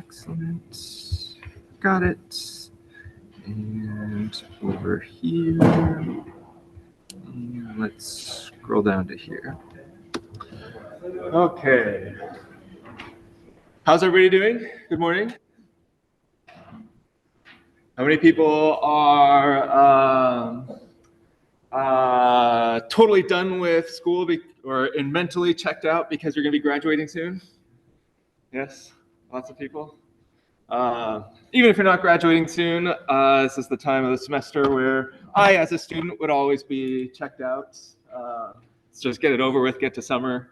Excellent. Got it. And over here, and let's scroll down to here. Okay. How's everybody doing? Good morning. How many people are totally done with school or mentally checked out because you're going to be graduating soon? Yes, lots of people. Even if you're not graduating soon, this is the time of the semester where I, as a student, would always be checked out. Let's just get it over with, get to summer.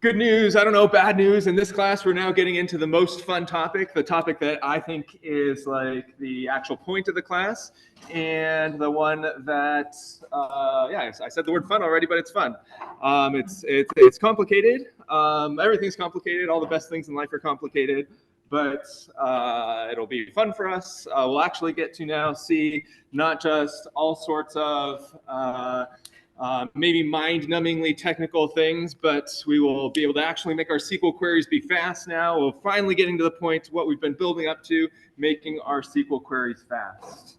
Good news, I don't know, bad news. In this class, we're now getting into the most fun topic, the topic that I think is like the actual point of the class, and the one that, yeah, I said the word fun already, but it's fun. It's complicated. Everything's complicated. All the best things in life are complicated, but it'll be fun for us. We'll actually get to now see not just all sorts of maybe mind-numbingly technical things, but we will be able to actually make our SQL queries be fast now. We're finally getting to the point, what we've been building up to, making our SQL queries fast.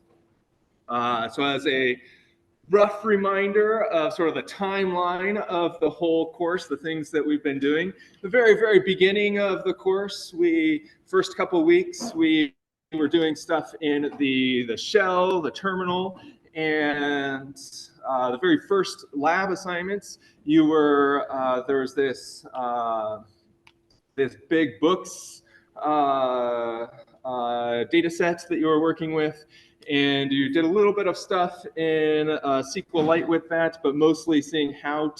So as a rough reminder of sort of the timeline of the whole course, the things that we've been doing. The very, very beginning of the course, first couple of weeks, we were doing stuff in the shell, the terminal, and the very first lab assignments, there was this big books data set that you were working with, and you did a little bit of stuff in SQLite with that, but mostly seeing how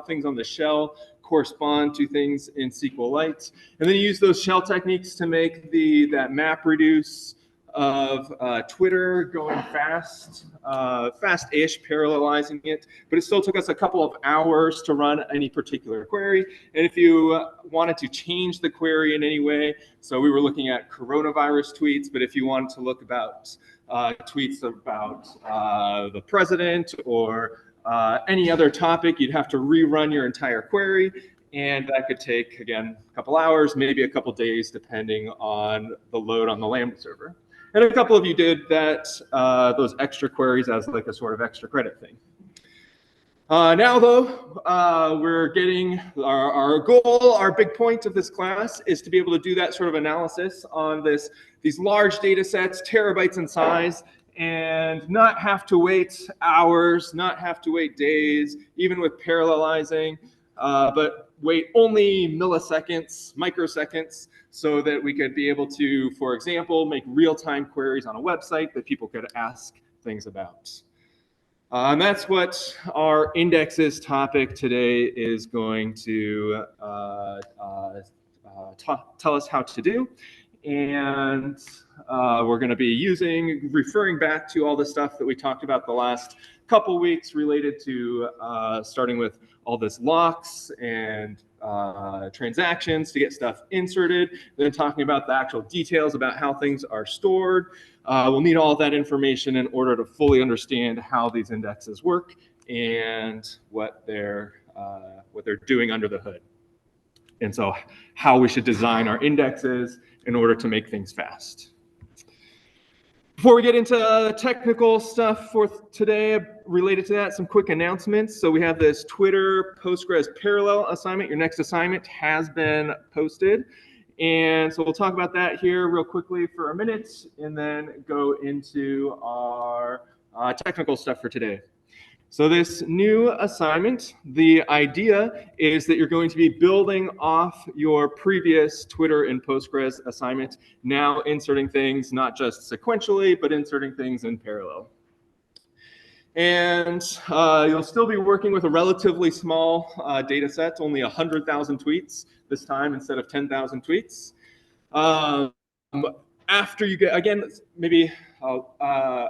things on the shell correspond to things in SQLite. And then you use those shell techniques to make that map reduce of Twitter going fast-ish, parallelizing it, but it still took us a couple of hours to run any particular query. And if you wanted to change the query in any way, so we were looking at coronavirus tweets, but if you wanted to look about tweets about the president or any other topic, you'd have to rerun your entire query. And that could take, again, a couple hours, maybe a couple days, depending on the load on the Lambda server. And a couple of you did that, those extra queries as like a sort of extra credit thing. Now, though, we're getting our goal, our big point of this class is to be able to do that sort of analysis on these large data sets, terabytes in size, and not have to wait hours, not have to wait days, even with parallelizing, but wait only milliseconds, microseconds, so that we could be able to, for example, make real-time queries on a website that people could ask things about. And that's what our indexes topic today is going to tell us how to do. And we're going to be referring back to all the stuff that we talked about the last couple weeks related to starting with all this locks and transactions to get stuff inserted, then talking about the actual details about how things are stored. We'll need all of that information in order to fully understand how these indexes work and what they're doing under the hood. And so how we should design our indexes in order to make things fast. Before we get into technical stuff for today related to that, some quick announcements. So we have this Twitter Postgres parallel assignment. Your next assignment has been posted. And so we'll talk about that here real quickly for a minute and then go into our technical stuff for today. So this new assignment, the idea is that you're going to be building off your previous Twitter and Postgres assignment, now inserting things not just sequentially, but inserting things in parallel. And you'll still be working with a relatively small data set, only 100,000 tweets this time instead of 10,000 tweets. After you get, again, maybe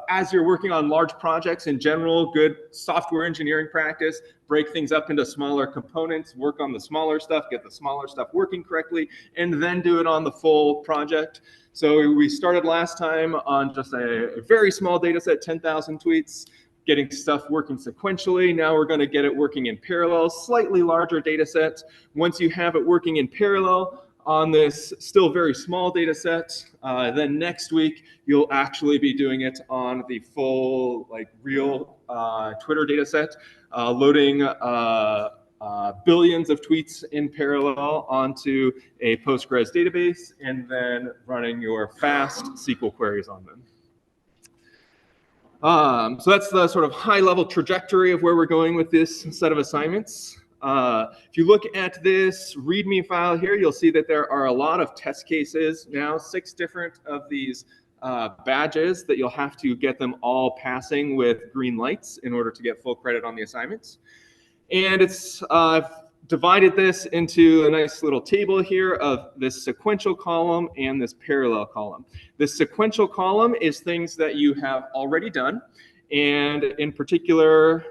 as you're working on large projects in general, good software engineering practice, break things up into smaller components, work on the smaller stuff, get the smaller stuff working correctly, and then do it on the full project. So we started last time on just a very small data set, 10,000 tweets, getting stuff working sequentially. Now we're going to get it working in parallel, slightly larger data sets. Once you have it working in parallel, on this still very small data set. Then next week, you'll actually be doing it on the full, like, real Twitter data set, loading billions of tweets in parallel onto a Postgres database, and then running your fast SQL queries on them. So that's the sort of high-level trajectory of where we're going with this set of assignments. If you look at this README file here, you'll see that there are a lot of test cases now, 6 different of these badges that you'll have to get them all passing with green lights in order to get full credit on the assignments. And it's divided this into a nice little table here of this sequential column and this parallel column. This sequential column is things that you have already done. And in particular,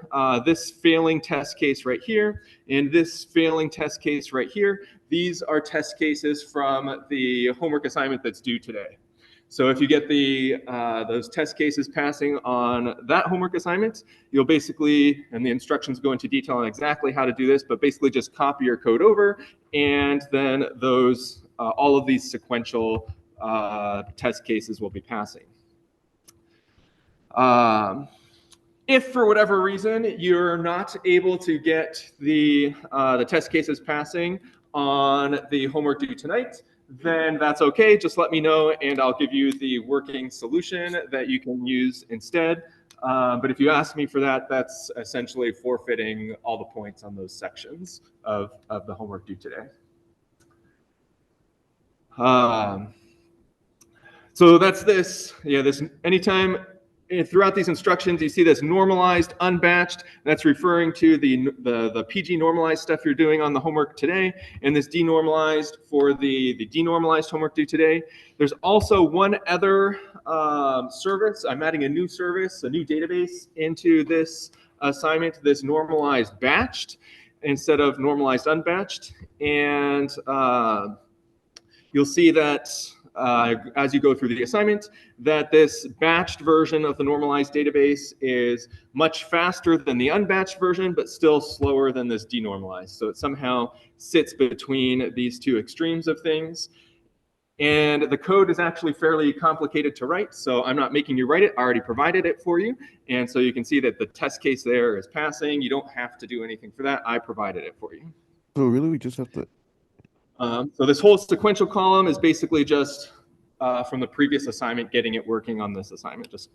this failing test case right here, and this failing test case right here, these are test cases from the homework assignment that's due today. So if you get those test cases passing on that homework assignment, you'll basically, and the instructions go into detail on exactly how to do this, but basically just copy your code over, and then those all of these sequential test cases will be passing. If for whatever reason you're not able to get the test cases passing on the homework due tonight, then that's okay. Just let me know and I'll give you the working solution that you can use instead. But if you ask me for that, that's essentially forfeiting all the points on those sections of the homework due today. So that's this. Yeah, this anytime throughout these instructions, you see this normalized, unbatched. That's referring to the PG normalized stuff you're doing on the homework today, and this denormalized for the denormalized homework due today. There's also one other service. I'm adding a new service, a new database into this assignment, this normalized batched instead of normalized unbatched. And you'll see that as you go through the assignment, that this batched version of the normalized database is much faster than the unbatched version, but still slower than this denormalized. So it somehow sits between these two extremes of things. And the code is actually fairly complicated to write, so I'm not making you write it. I already provided it for you. And so you can see that the test case there is passing. You don't have to do anything for that. I provided it for you. So really, we just have to... So this whole sequential column is basically just from the previous assignment, getting it working on this assignment, just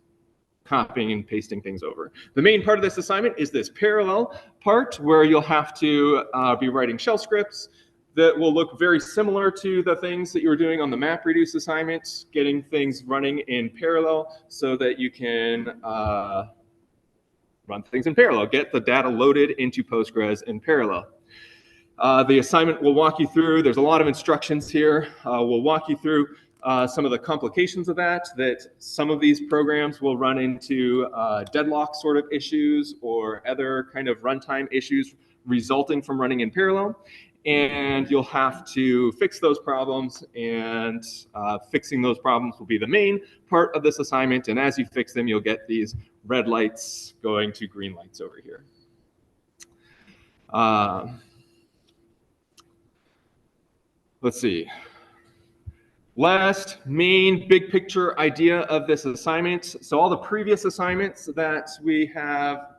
copying and pasting things over. The main part of this assignment is this parallel part where you'll have to be writing shell scripts that will look very similar to the things that you were doing on the MapReduce assignment, getting things running in parallel so that you can run things in parallel, get the data loaded into Postgres in parallel. The assignment will walk you through, there's a lot of instructions here. We'll walk you through some of the complications of that some of these programs will run into deadlock sort of issues or other kind of runtime issues resulting from running in parallel. And you'll have to fix those problems, and fixing those problems will be the main part of this assignment. And as you fix them, you'll get these red lights going to green lights over here. Let's see. Last main big picture idea of this assignment. So all the previous assignments that we have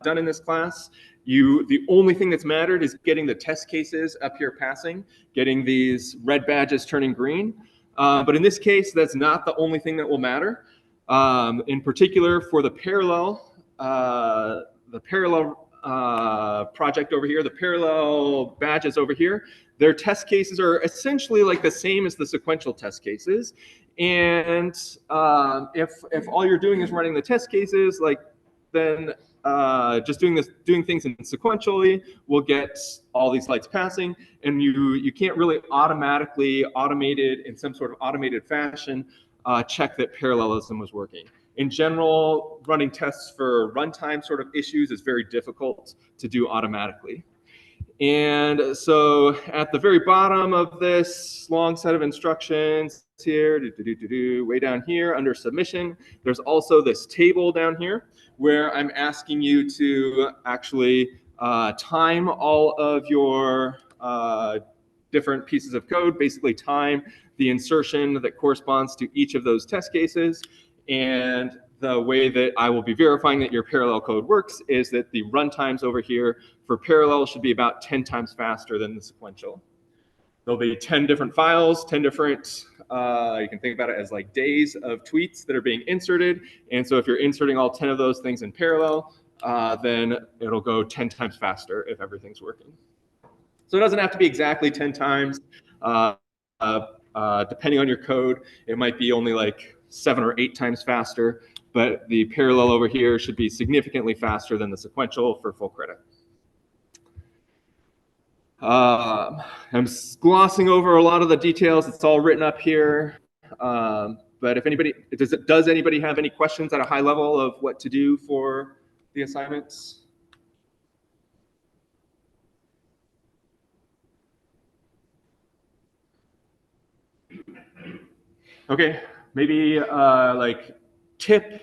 done in this class, the only thing that's mattered is getting the test cases up here passing, getting these red badges turning green. But in this case, that's not the only thing that will matter. In particular, for the parallel project over here, the parallel badges over here, their test cases are essentially like the same as the sequential test cases. And if all you're doing is running the test cases, then just doing things in sequentially will get all these lights passing, and you can't really automated in some sort of automated fashion check that parallelism was working. In general, running tests for runtime sort of issues is very difficult to do automatically. And so at the very bottom of this long set of instructions here, way down here under submission, there's also this table down here where I'm asking you to actually time all of your different pieces of code, basically time the insertion that corresponds to each of those test cases. And the way that I will be verifying that your parallel code works is that the runtimes over here for parallel should be about 10 times faster than the sequential. There'll be 10 different files, 10 different, you can think about it as like days of tweets that are being inserted. And so if you're inserting all 10 of those things in parallel, then it'll go 10 times faster if everything's working. So it doesn't have to be exactly 10 times. Depending on your code, it might be only like 7 or 8 times faster, but the parallel over here should be significantly faster than the sequential for full credit. I'm glossing over a lot of the details. It's all written up here. But if anybody, does anybody have any questions at a high level of what to do for the assignments? Okay, maybe like tip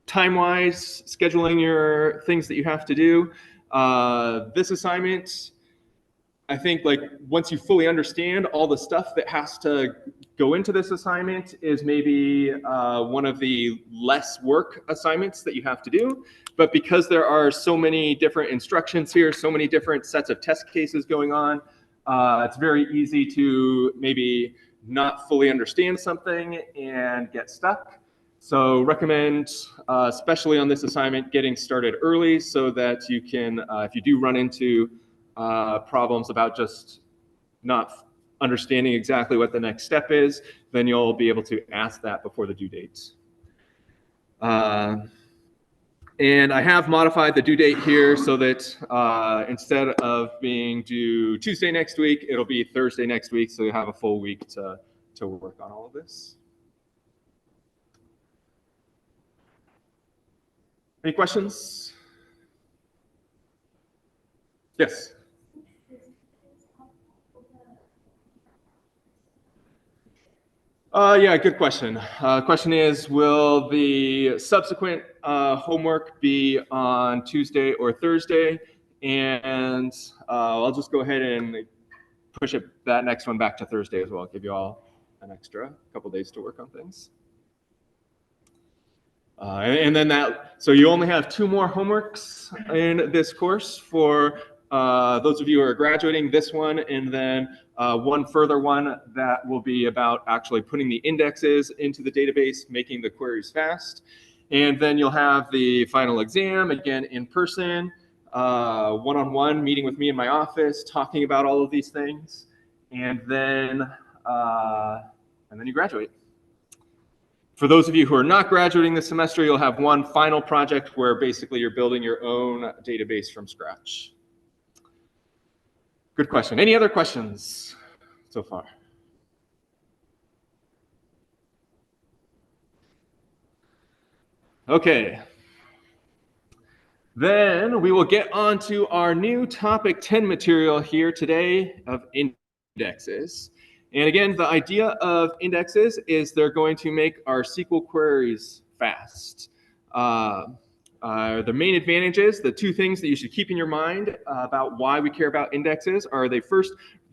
time-wise, scheduling your things that you have to do. This assignment, I think like once you fully understand all the stuff that has to go into this assignment is maybe one of the less work assignments that you have to do. But because there are so many different instructions here, so many different sets of test cases going on, it's very easy to maybe not fully understand something and get stuck. So recommend, especially on this assignment, getting started early so that you can, if you do run into problems about just not understanding exactly what the next step is, then you'll be able to ask that before the due date. And I have modified the due date here so that instead of being due Tuesday next week, it'll be Thursday next week, so you have a full week to work on all of this. Any questions? Yes. Yeah, good question. Question is, will the subsequent homework be on Tuesday or Thursday? And I'll just go ahead and push that next one back to Thursday as well. I'll give you all an extra couple days to work on things. And then so you only have 2 more homeworks in this course for those of you who are graduating, this one, and then one further one that will be about actually putting the indexes into the database, making the queries fast. And then you'll have the final exam, again, in person, one-on-one, meeting with me in my office, talking about all of these things. And then you graduate. For those of you who are not graduating this semester, you'll have one final project where basically you're building your own database from scratch. Good question. Any other questions so far? Okay. Then we will get on to our new topic 10 material here today of indexes. And again, the idea of indexes is they're going to make our SQL queries fast. The main advantages, the 2 things that you should keep in your mind about why we care about indexes are they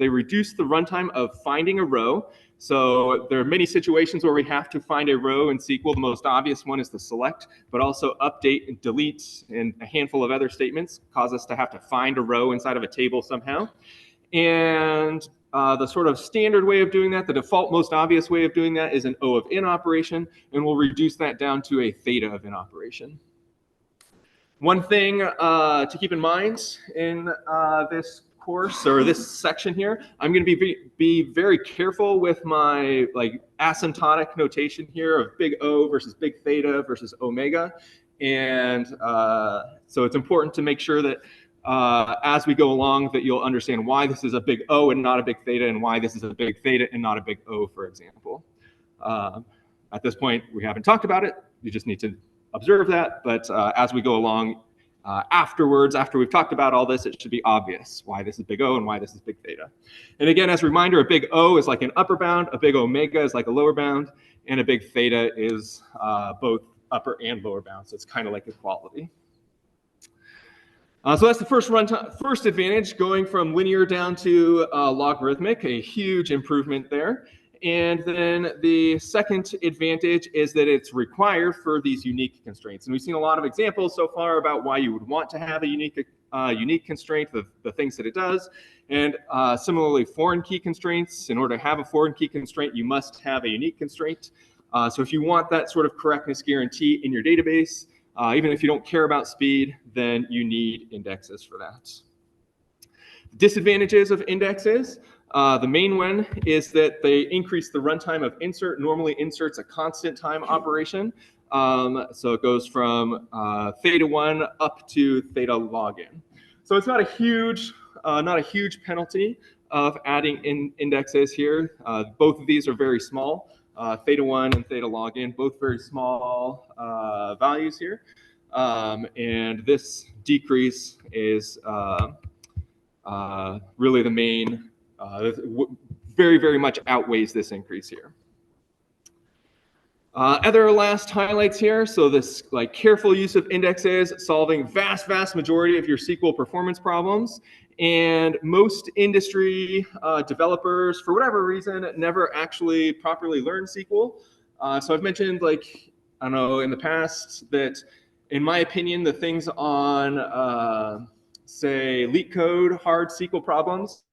reduce the runtime of finding a row. So there are many situations where we have to find a row in SQL. The most obvious one is the select, but also update and delete and a handful of other statements cause us to have to find a row inside of a table somehow. And the sort of standard way of doing that, the default most obvious way of doing that is an O of in operation, and we'll reduce that down to a theta of in operation. One thing to keep in mind in this course or this section here, I'm going to be very careful with my asymptotic notation here of big O versus big theta versus omega. And so it's important to make sure that as we go along that you'll understand why this is a big O and not a big theta, and why this is a big theta and not a big O, for example. At this point, we haven't talked about it. You just need to observe that. But as we go along afterwards, after we've talked about all this, it should be obvious why this is big O and why this is big theta. And again, as a reminder, a big O is like an upper bound, a big omega is like a lower bound, and a big theta is both upper and lower bound. So it's kind of like equality. So that's the first advantage, going from linear down to logarithmic, a huge improvement there. And then the second advantage is that it's required for these unique constraints. And we've seen a lot of examples so far about why you would want to have a unique constraint, the things that it does. And similarly, foreign key constraints. In order to have a foreign key constraint, you must have a unique constraint. So if you want that sort of correctness guarantee in your database, even if you don't care about speed, then you need indexes for that. Disadvantages of indexes. The main one is that they increase the runtime of insert. Normally, insert's a constant time operation. So it goes from theta1 up to theta login. So it's not a huge penalty of adding indexes here. Both of these are very small. Theta1 and theta login, both very small values here. And this decrease is really the main, very, very much outweighs this increase here. Other last highlights here. So this careful use of indexes, solving vast majority of your SQL performance problems. And most industry developers, for whatever reason, never actually properly learn SQL. So I've mentioned, I don't know, in the past that, in my opinion, the things on, say, LeetCode hard SQL problems,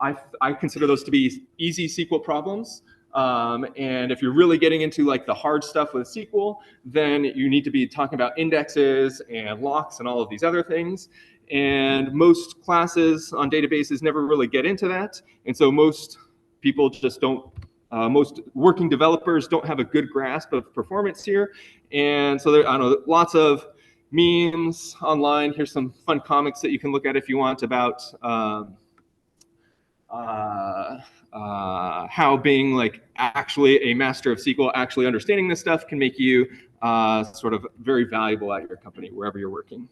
I consider those to be easy SQL problems. And if you're really getting into the hard stuff with SQL, then you need to be talking about indexes and locks and all of these other things. And most classes on databases never really get into that. And so most people just don't, most working developers don't have a good grasp of performance here. And so there, I don't know, lots of memes online. Here's some fun comics that you can look at if you want about how being actually a master of SQL, actually understanding this stuff can make you sort of very valuable at your company, wherever you're working.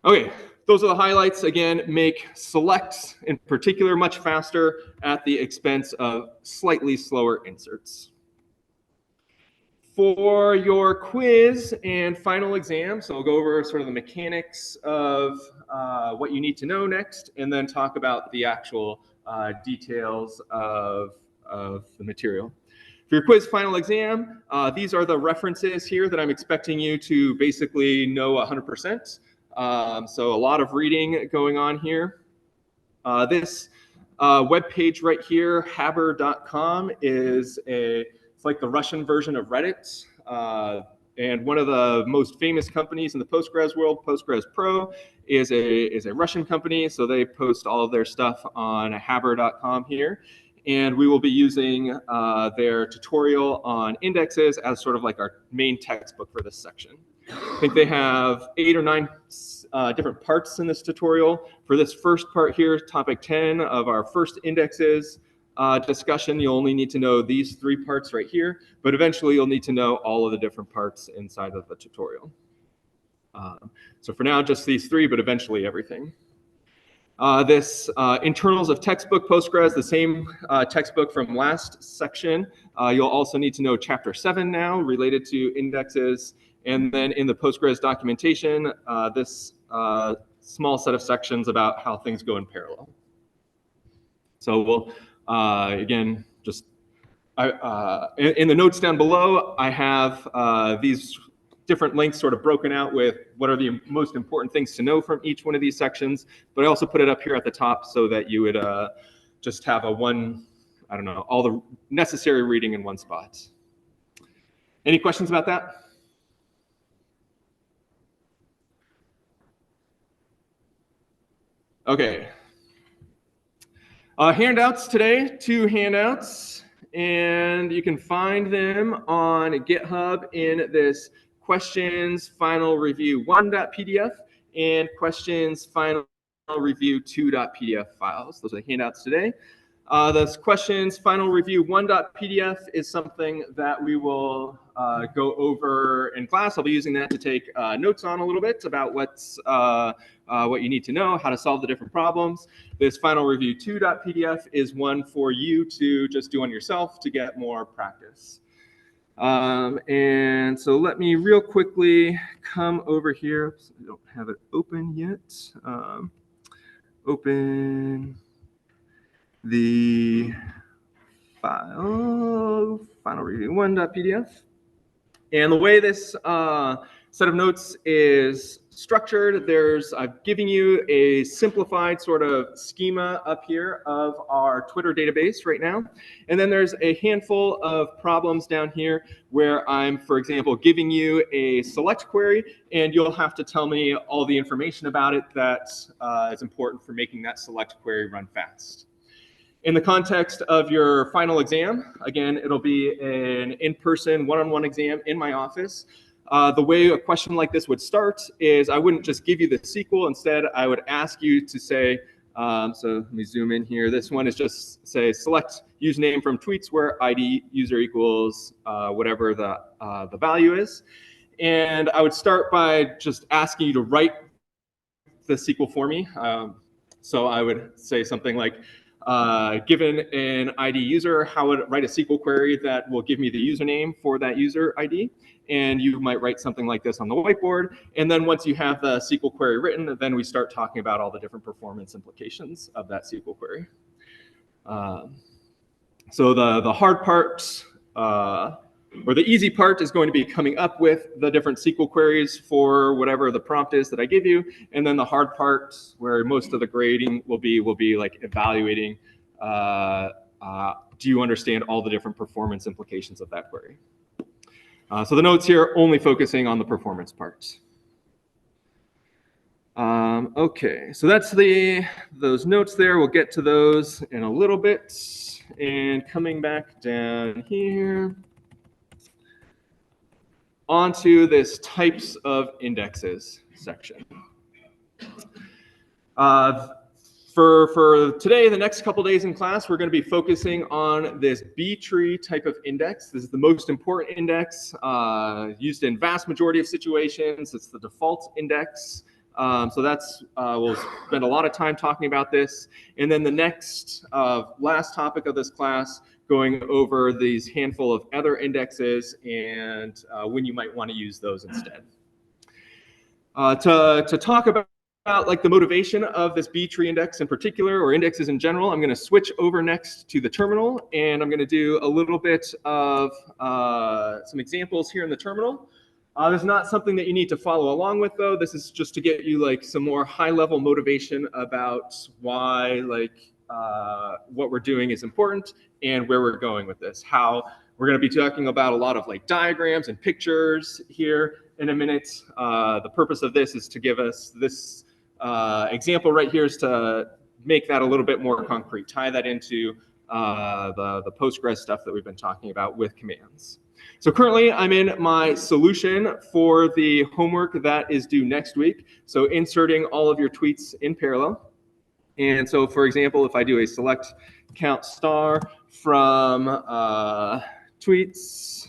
Okay, those are the highlights. Again, make selects in particular much faster at the expense of slightly slower inserts. For your quiz and final exam, so we'll go over sort of the mechanics of what you need to know next, and then talk about the actual details of the material. For your quiz final exam, these are the references here that I'm expecting you to basically know 100%. So a lot of reading going on here. This web page right here, haber.com, is it's like the Russian version of Reddit. And one of the most famous companies in the Postgres world, Postgres Pro, is a Russian company. So they post all of their stuff on haber.com here. And we will be using their tutorial on indexes as sort of our main textbook for this section. I think they have 8 or 9 different parts in this tutorial. For this first part here, topic 10 of our first indexes discussion, you'll only need to know these 3 parts right here, but eventually you'll need to know all of the different parts inside of the tutorial. So for now, just these 3, but eventually everything. This internals of textbook Postgres, the same textbook from last section. You'll also need to know chapter 7 now, related to indexes. And then in the Postgres documentation, this small set of sections about how things go in parallel. So we'll, again, just in the notes down below, I have these different links sort of broken out with what are the most important things to know from each one of these sections. But I also put it up here at the top so that you would just have I don't know, all the necessary reading in one spot. Any questions about that? Okay. Handouts today, 2 handouts, and you can find them on GitHub in this questions final review 1.pdf and questions final review 2.pdf files. Those are the handouts today. This questions final review 1.pdf is something that we will go over in class. I'll be using that to take notes on a little bit about what you need to know, how to solve the different problems. This final review 2.pdf is one for you to just do on yourself to get more practice. And so let me real quickly come over here. Oops, I don't have it open yet. Open the file, final review 1.pdf. And the way this set of notes is structured, I'm giving you a simplified sort of schema up here of our Twitter database right now. And then there's a handful of problems down here where I'm, for example, giving you a select query, and you'll have to tell me all the information about it that is important for making that select query run fast. In the context of your final exam, again, it'll be an in-person one-on-one exam in my office. The way a question like this would start is I wouldn't just give you the SQL. Instead, I would ask you to say, so let me zoom in here. This one is just say select username from tweets where ID user equals whatever the value is. And I would start by just asking you to write the SQL for me. So I would say something like, given an ID user, how would write a SQL query that will give me the username for that user ID? And you might write something like this on the whiteboard. And then once you have the SQL query written, then we start talking about all the different performance implications of that SQL query. So the hard part, or the easy part, is going to be coming up with the different SQL queries for whatever the prompt is that I give you. And then the hard part, where most of the grading will be like evaluating, do you understand all the different performance implications of that query? So the notes here only focusing on the performance parts. Okay, so that's those notes there. We'll get to those in a little bit. And coming back down here, onto this types of indexes section. For today, the next couple days in class, we're going to be focusing on this btree type of index. This is the most important index used in vast majority of situations. It's the default index. So we'll spend a lot of time talking about this. And then the next last topic of this class, going over these handful of other indexes and when you might want to use those instead. To talk about like the motivation of this btree index in particular, or indexes in general, I'm going to switch over next to the terminal, and I'm going to do a little bit of some examples here in the terminal. This is not something that you need to follow along with, though. This is just to get you like some more high-level motivation about why what we're doing is important and where we're going with this. How we're going to be talking about a lot of like diagrams and pictures here in a minute. The purpose of this is to give us this example right here is to make that a little bit more concrete, tie that into the Postgres stuff that we've been talking about with commands. So currently I'm in my solution for the homework that is due next week. So inserting all of your tweets in parallel. And so for example, if I do a select count star from tweets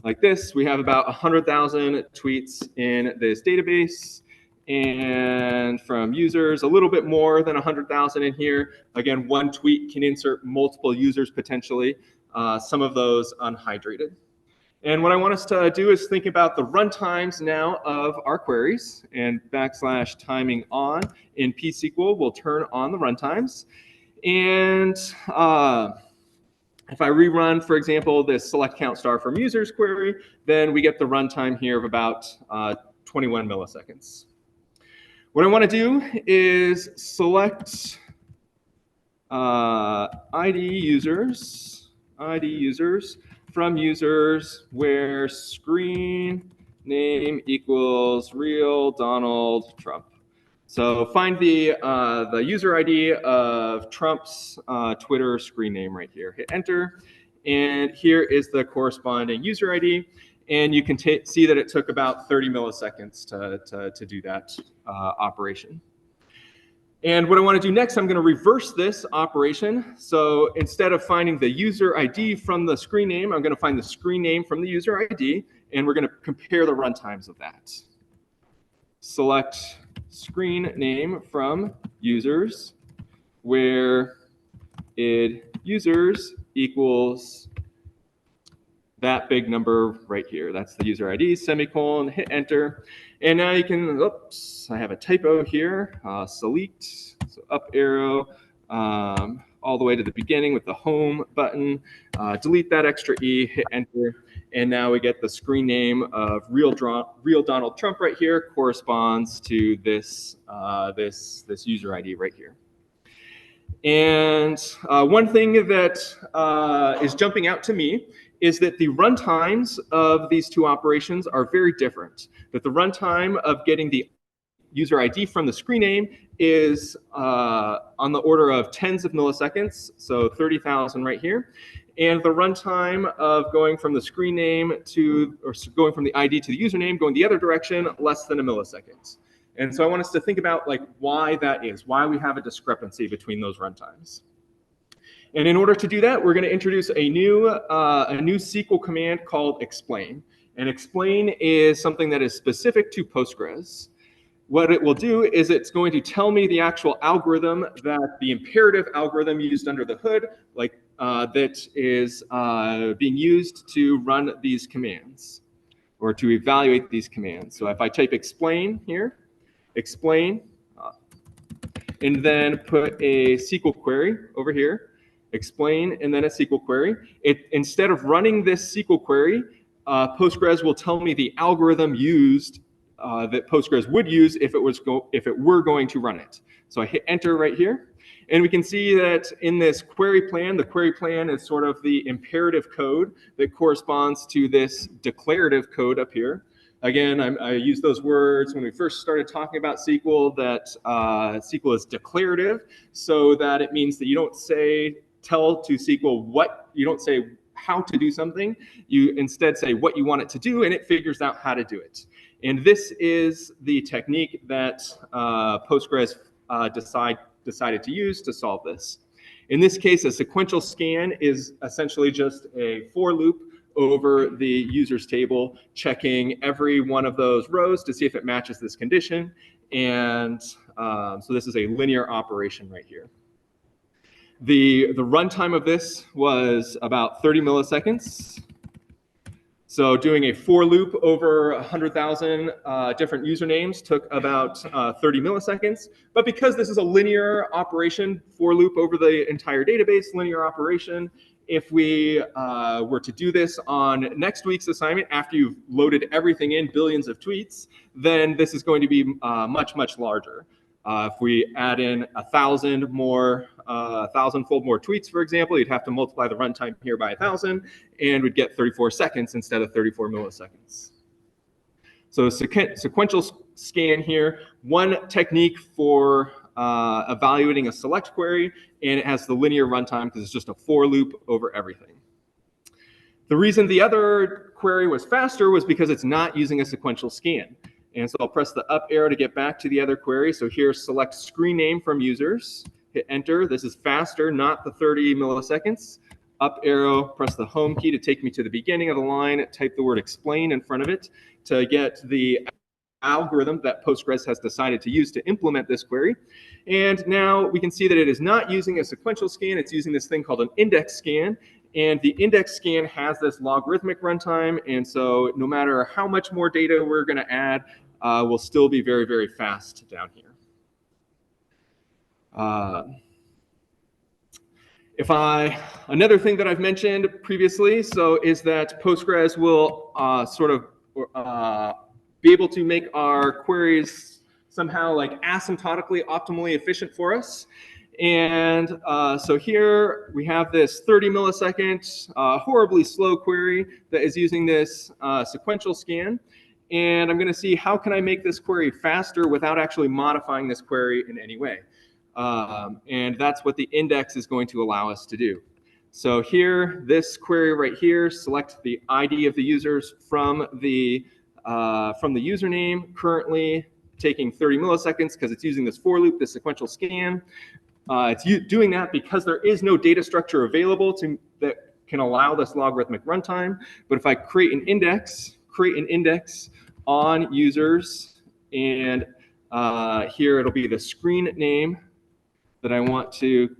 like this, we have about 100,000 tweets in this database. And from users, a little bit more than 100,000 in here. Again, one tweet can insert multiple users potentially, some of those unhydrated. And what I want us to do is think about the runtimes now of our queries, and \timing on in pSQL will turn on the runtimes. And if I rerun, for example, this select count star from users query, then we get the runtime here of about 21 milliseconds. What I want to do is select ID users from users where screen name equals real Donald Trump. So find the user ID of Trump's Twitter screen name right here. Hit enter, and here is the corresponding user ID. And you can see that it took about 30 milliseconds to do that operation. And what I want to do next, I'm going to reverse this operation. So instead of finding the user ID from the screen name, I'm going to find the screen name from the user ID, and we're going to compare the runtimes of that. Select screen name from users, where id users equals that big number right here. That's the user ID, semicolon, hit enter. And now you can, oops, I have a typo here, select, so up arrow, all the way to the beginning with the home button, delete that extra E, hit enter. And now we get the screen name of real Donald Trump right here corresponds to this, this user ID right here. And one thing that is jumping out to me is that the runtimes of these two operations are very different. That the runtime of getting the user ID from the screen name is on the order of tens of milliseconds, so 30,000 right here. And the runtime of going from the screen name to, or going from the ID to the username, going the other direction, less than a millisecond. And so I want us to think about like why that is, why we have a discrepancy between those runtimes. And in order to do that, we're going to introduce a new SQL command called explain. And explain is something that is specific to Postgres. What it will do is it's going to tell me the actual algorithm, that the imperative algorithm used under the hood, like that is being used to run these commands or to evaluate these commands. So if I type explain here, explain, and then put a SQL query over here, explain, and then a SQL query. Instead of running this SQL query, Postgres will tell me the algorithm used that Postgres would use if it were going to run it. So I hit enter right here, and we can see that in this query plan, the query plan is sort of the imperative code that corresponds to this declarative code up here. Again, I used those words when we first started talking about SQL, that SQL is declarative, so that it means that you don't tell to SQL you don't say how to do something, you instead say what you want it to do, and it figures out how to do it. And this is the technique that Postgres decided to use to solve this. In this case, a sequential scan is essentially just a for loop over the users table, checking every one of those rows to see if it matches this condition. And so this is a linear operation right here. The runtime of this was about 30 milliseconds. So doing a for loop over 100,000 different usernames took about 30 milliseconds. But because this is a linear operation, for loop over the entire database, linear operation, if we were to do this on next week's assignment, after you've loaded everything in, billions of tweets, then this is going to be much, much larger. If we add in 1,000-fold more tweets, for example, you'd have to multiply the runtime here by 1,000, and we'd get 34 seconds instead of 34 milliseconds. So sequential scan here, one technique for evaluating a select query, and it has the linear runtime because it's just a for loop over everything. The reason the other query was faster was because it's not using a sequential scan. And so I'll press the up arrow to get back to the other query. So here, select screen name from users, hit enter. This is faster, not the 30 milliseconds. Up arrow, press the home key to take me to the beginning of the line, type the word explain in front of it to get the algorithm that Postgres has decided to use to implement this query. And now we can see that it is not using a sequential scan, it's using this thing called an index scan. And the index scan has this logarithmic runtime, and so no matter how much more data we're going to add, we'll still be very, very fast down here. Another thing that I've mentioned previously, so is that Postgres will be able to make our queries somehow like asymptotically optimally efficient for us. And so here we have this 30 millisecond horribly slow query that is using this sequential scan. And I'm going to see how can I make this query faster without actually modifying this query in any way. And that's what the index is going to allow us to do. So here, this query right here, select the ID of the users from the username, currently taking 30 milliseconds because it's using this for loop, this sequential scan. It's doing that because there is no data structure available that can allow this logarithmic runtime. But if I create an index on users, and here it'll be the screen name that I want to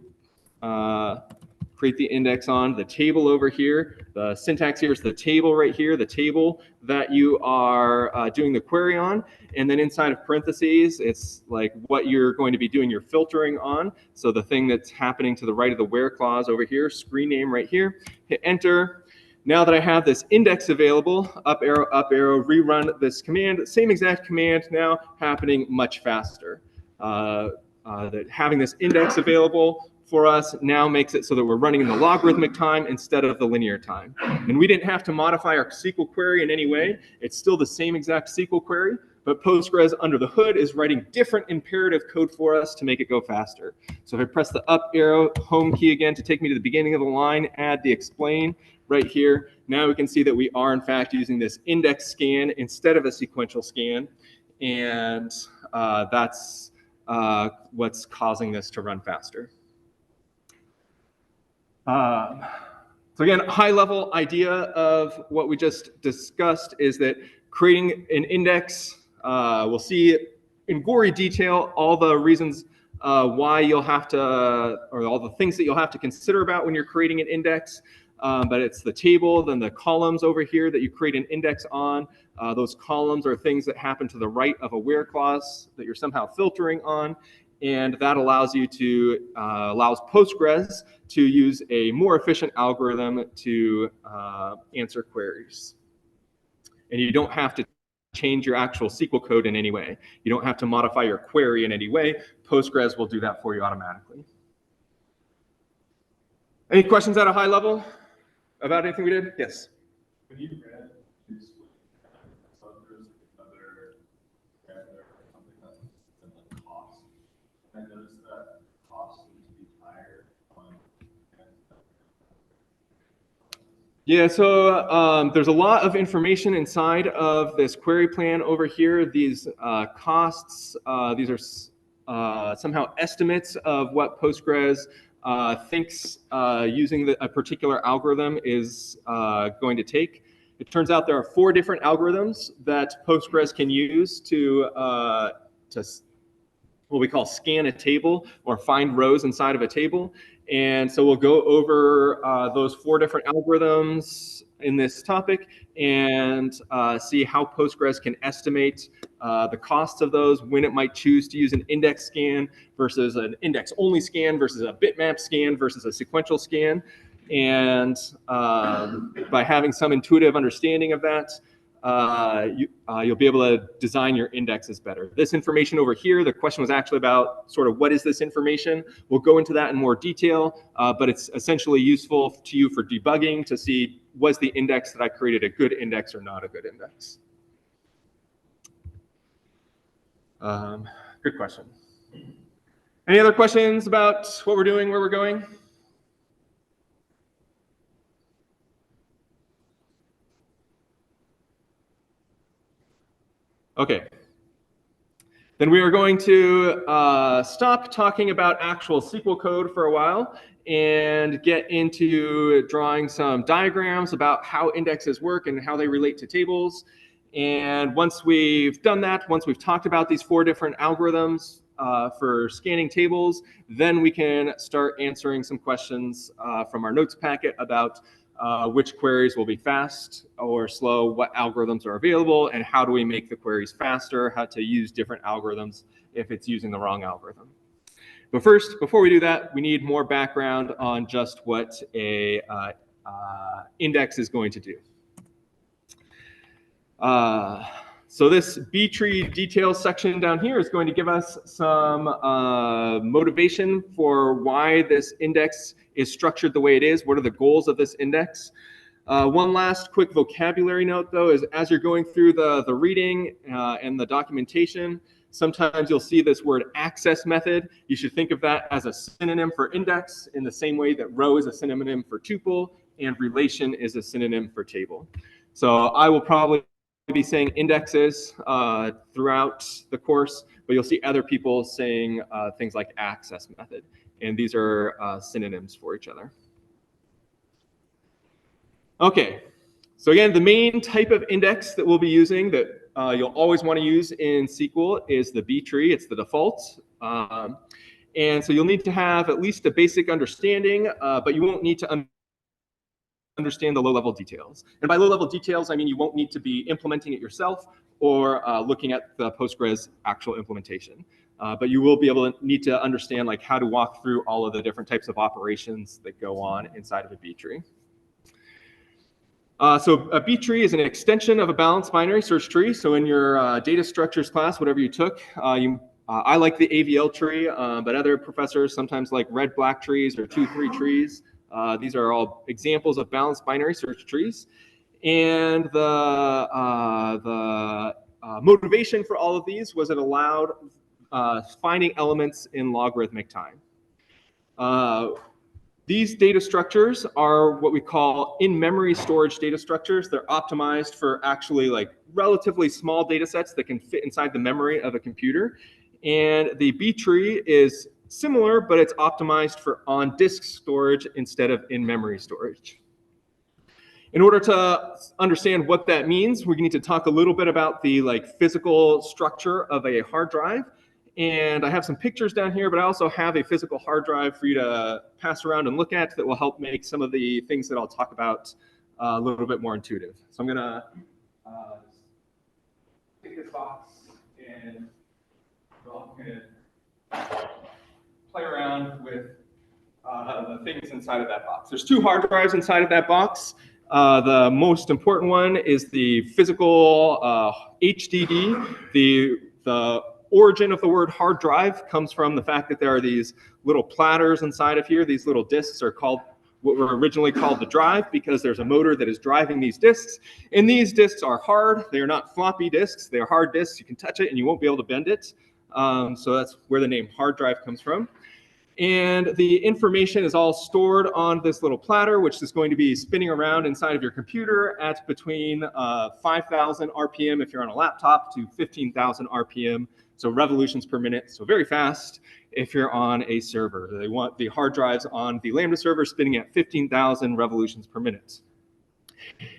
create the index on. The table over here, the syntax here is the table right here, the table that you are doing the query on. And then inside of parentheses, it's like what you're going to be doing your filtering on. So the thing that's happening to the right of the where clause over here, screen name right here, hit enter. Now that I have this index available, up arrow, rerun this command, same exact command now happening much faster. That having this index available for us now makes it so that we're running in the logarithmic time instead of the linear time. And we didn't have to modify our SQL query in any way. It's still the same exact SQL query, but Postgres under the hood is writing different imperative code for us to make it go faster. So if I press the up arrow, home key again to take me to the beginning of the line, add the explain right here, now we can see that we are in fact using this index scan instead of a sequential scan. And that's what's causing this to run faster. So again, high-level idea of what we just discussed is that creating an index, we'll see in gory detail all the reasons why you'll have to, or all the things that you'll have to consider about when you're creating an index. But it's the table, then the columns over here that you create an index on. Those columns are things that happen to the right of a where clause that you're somehow filtering on. And that allows you to, allows Postgres to use a more efficient algorithm to answer queries. And you don't have to change your actual SQL code in any way. You don't have to modify your query in any way. Postgres will do that for you automatically. Any questions at a high level about anything we did? Yes. When you read this, so there's another parameter or something that's the cost. I noticed that cost seems to be higher on. Yeah, so there's a lot of information inside of this query plan over here. These costs, these are somehow estimates of what Postgres thinks using a particular algorithm is going to take. It turns out there are 4 different algorithms that Postgres can use to what we call scan a table or find rows inside of a table. And so we'll go over those 4 different algorithms in this topic and see how Postgres can estimate the costs of those, when it might choose to use an index scan versus an index-only scan versus a bitmap scan versus a sequential scan. And by having some intuitive understanding of that, you'll be able to design your indexes better. This information over here, the question was actually about sort of what is this information? We'll go into that in more detail, but it's essentially useful to you for debugging to see, was the index that I created a good index or not a good index? Good question. Any other questions about what we're doing, where we're going? Okay. Then we are going to stop talking about actual SQL code for a while and get into drawing some diagrams about how indexes work and how they relate to tables. And once we've done that, once we've talked about these 4 different algorithms for scanning tables, then we can start answering some questions from our notes packet about which queries will be fast or slow, what algorithms are available, and how do we make the queries faster, how to use different algorithms if it's using the wrong algorithm. But first, before we do that, we need more background on just what a index is going to do. So this btree details section down here is going to give us some motivation for why this index is structured the way it is. What are the goals of this index? One last quick vocabulary note, though, is as you're going through the reading and the documentation, sometimes you'll see this word access method. You should think of that as a synonym for index in the same way that row is a synonym for tuple and relation is a synonym for table. So I will probably be saying indexes throughout the course, but you'll see other people saying things like access method. And these are synonyms for each other. Okay, so again, the main type of index that we'll be using that you'll always want to use in SQL is the btree. It's the default. And so you'll need to have at least a basic understanding, but you won't need to understand the low-level details. And by low-level details, I mean you won't need to be implementing it yourself or looking at the Postgres actual implementation. But you will be able to need to understand like how to walk through all of the different types of operations that go on inside of a btree. So a btree is an extension of a balanced binary search tree. So in your data structures class, whatever you took, I like the AVL tree, but other professors sometimes like red-black trees or 2-3 trees. These are all examples of balanced binary search trees. And the motivation for all of these was it allowed finding elements in logarithmic time. These data structures are what we call in-memory storage data structures. They're optimized for actually like relatively small data sets that can fit inside the memory of a computer. And the btree is similar, but it's optimized for on-disk storage instead of in-memory storage. In order to understand what that means, we need to talk a little bit about the like physical structure of a hard drive. And I have some pictures down here, but I also have a physical hard drive for you to pass around and look at that will help make some of the things that I'll talk about a little bit more intuitive. So I'm gonna take this box and we'll play around with the things inside of that box. There's 2 hard drives inside of that box. The most important one is the physical HDD. The origin of the word hard drive comes from the fact that there are these little platters inside of here. These little disks are called what were originally called the drive because there's a motor that is driving these disks. And these disks are hard. They are not floppy disks. They are hard disks. You can touch it and you won't be able to bend it. So that's where the name hard drive comes from. And the information is all stored on this little platter, which is going to be spinning around inside of your computer at between 5,000 RPM if you're on a laptop to 15,000 RPM, so revolutions per minute, so very fast if you're on a server. They want the hard drives on the Lambda server spinning at 15,000 revolutions per minute.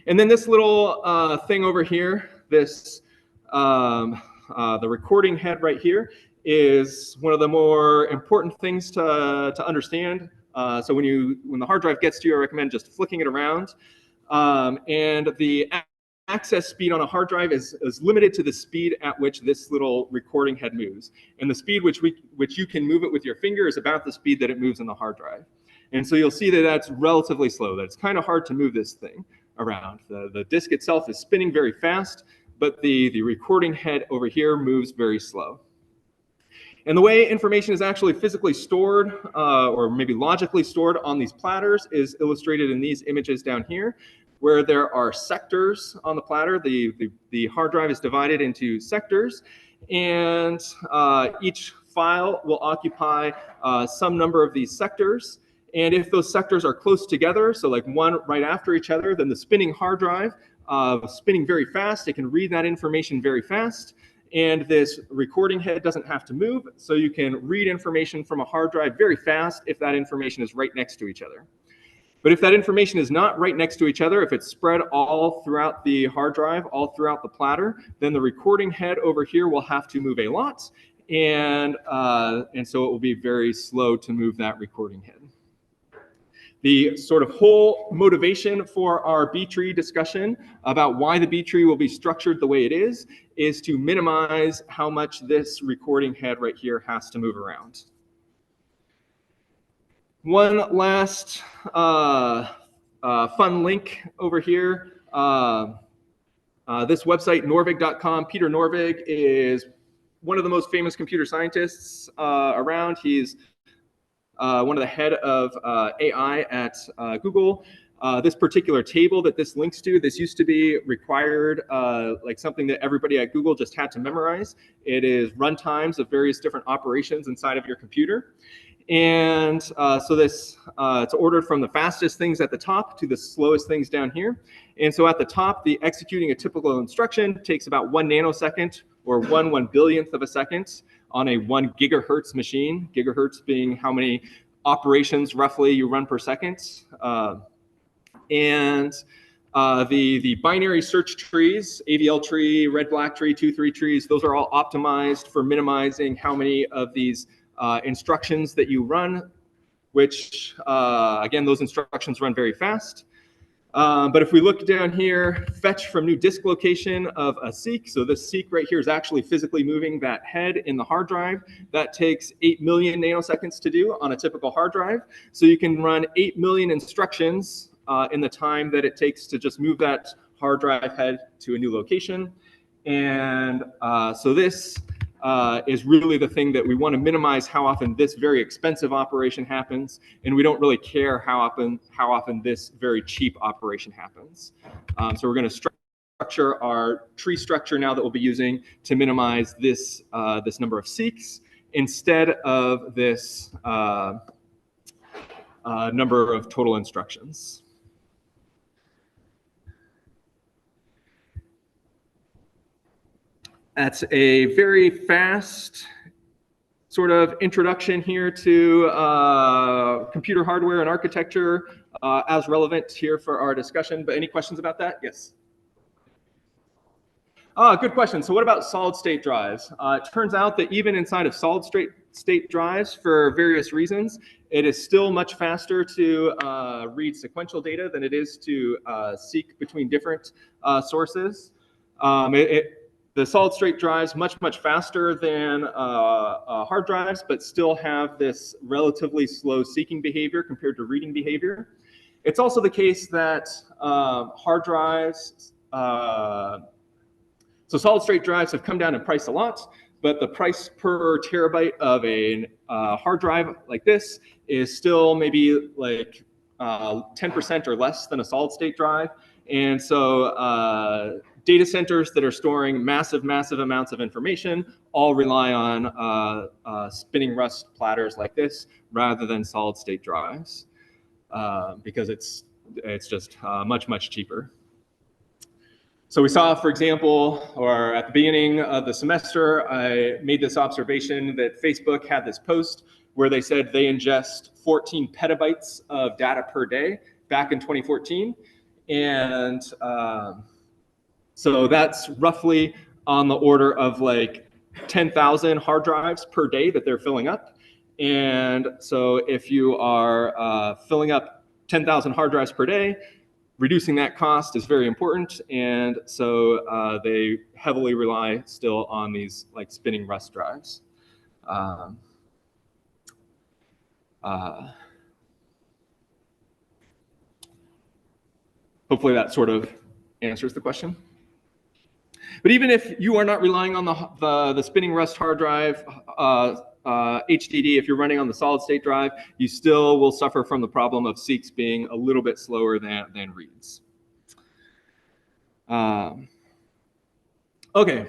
And then this little thing over here, this the recording head right here, is one of the more important things to understand. So when the hard drive gets to you, I recommend just flicking it around. And the access speed on a hard drive is limited to the speed at which this little recording head moves. And the speed which you can move it with your finger is about the speed that it moves in the hard drive. And so you'll see that that's relatively slow, that it's kind of hard to move this thing around. The disk itself is spinning very fast, but the recording head over here moves very slow. And the way information is actually physically stored, or maybe logically stored on these platters, is illustrated in these images down here, where there are sectors on the platter. The hard drive is divided into sectors, and each file will occupy some number of these sectors. And if those sectors are close together, so like one right after each other, then the spinning hard drive, spinning very fast, it can read that information very fast. And this recording head doesn't have to move, so you can read information from a hard drive very fast if that information is right next to each other. But if that information is not right next to each other, if it's spread all throughout the hard drive, all throughout the platter, then the recording head over here will have to move a lot, and so it will be very slow to move that recording head. The sort of whole motivation for our btree discussion about why the btree will be structured the way it is to minimize how much this recording head right here has to move around. One last fun link over here. This website, norvig.com, Peter Norvig is one of the most famous computer scientists around. He's one of the head of AI at Google. This particular table that this links to, this used to be required, like something that everybody at Google just had to memorize. It is runtimes of various different operations inside of your computer. And so this, it's ordered from the fastest things at the top to the slowest things down here. And so at the top, the executing a typical instruction takes about 1 nanosecond or 1/1,000,000th of a second on a 1 gigahertz machine, gigahertz being how many operations roughly you run per second. The binary search trees, AVL tree, red-black tree, 2-3 trees, those are all optimized for minimizing how many of these instructions that you run, which, again, those instructions run very fast. But if we look down here, fetch from new disk location of a seek. So this seek right here is actually physically moving that head in the hard drive. That takes 8 million nanoseconds to do on a typical hard drive. So you can run 8 million instructions in the time that it takes to just move that hard drive head to a new location. And so this is really the thing that we want to minimize how often this very expensive operation happens, and we don't really care how often this very cheap operation happens. So we're going to structure our tree structure now that we'll be using to minimize this this number of seeks instead of this number of total instructions. That's a very fast sort of introduction here to computer hardware and architecture as relevant here for our discussion. But any questions about that? Yes. Good question. So what about solid state drives? It turns out that even inside of solid state drives, for various reasons, it is still much faster to read sequential data than it is to seek between different sources. The solid state drives much faster than hard drives, but still have this relatively slow seeking behavior compared to reading behavior. It's also the case that hard drives, so solid state drives have come down in price a lot, but the price per terabyte of a hard drive like this is still maybe like 10% or less than a solid state drive. And so data centers that are storing massive amounts of information all rely on spinning rust platters like this rather than solid state drives because it's just much cheaper. So we saw, for example, or at the beginning of the semester, I made this observation that Facebook had this post where they said they ingest 14 petabytes of data per day back in 2014. And so that's roughly on the order of like 10,000 hard drives per day that they're filling up. And so if you are filling up 10,000 hard drives per day, reducing that cost is very important. And so they heavily rely still on these like spinning rust drives. Hopefully that sort of answers the question. But even if you are not relying on the spinning rust hard drive, HDD, if you're running on the solid state drive, you still will suffer from the problem of seeks being a little bit slower than reads. Okay.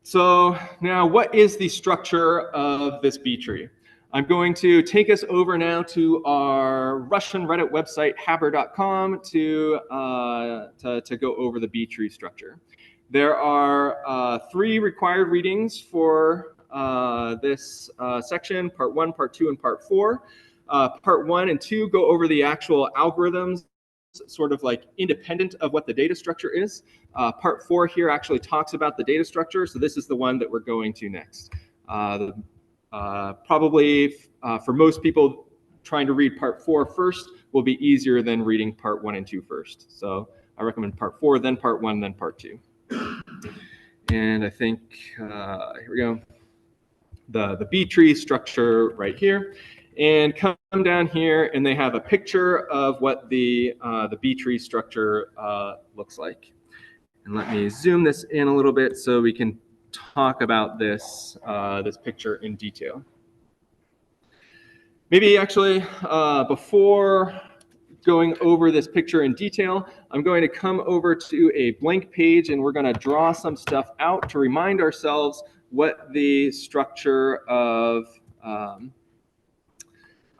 So now what is the structure of this btree? I'm going to take us over now to our Russian Reddit website, haber.com, to go over the btree structure. There are 3 required readings for this section, part 1, part 2, and part 4. Part 1 and 2 go over the actual algorithms, sort of like independent of what the data structure is. Part 4 here actually talks about the data structure, so this is the one that we're going to next. Probably for most people, trying to read part 4 first will be easier than reading part 1 and 2 first. So I recommend part 4, then part 1, then part 2. And I think, here we go, the btree structure right here. And come down here, and they have a picture of what the btree structure looks like. And let me zoom this in a little bit so we can talk about this picture in detail. Maybe actually before going over this picture in detail, I'm going to come over to a blank page and we're going to draw some stuff out to remind ourselves what the structure of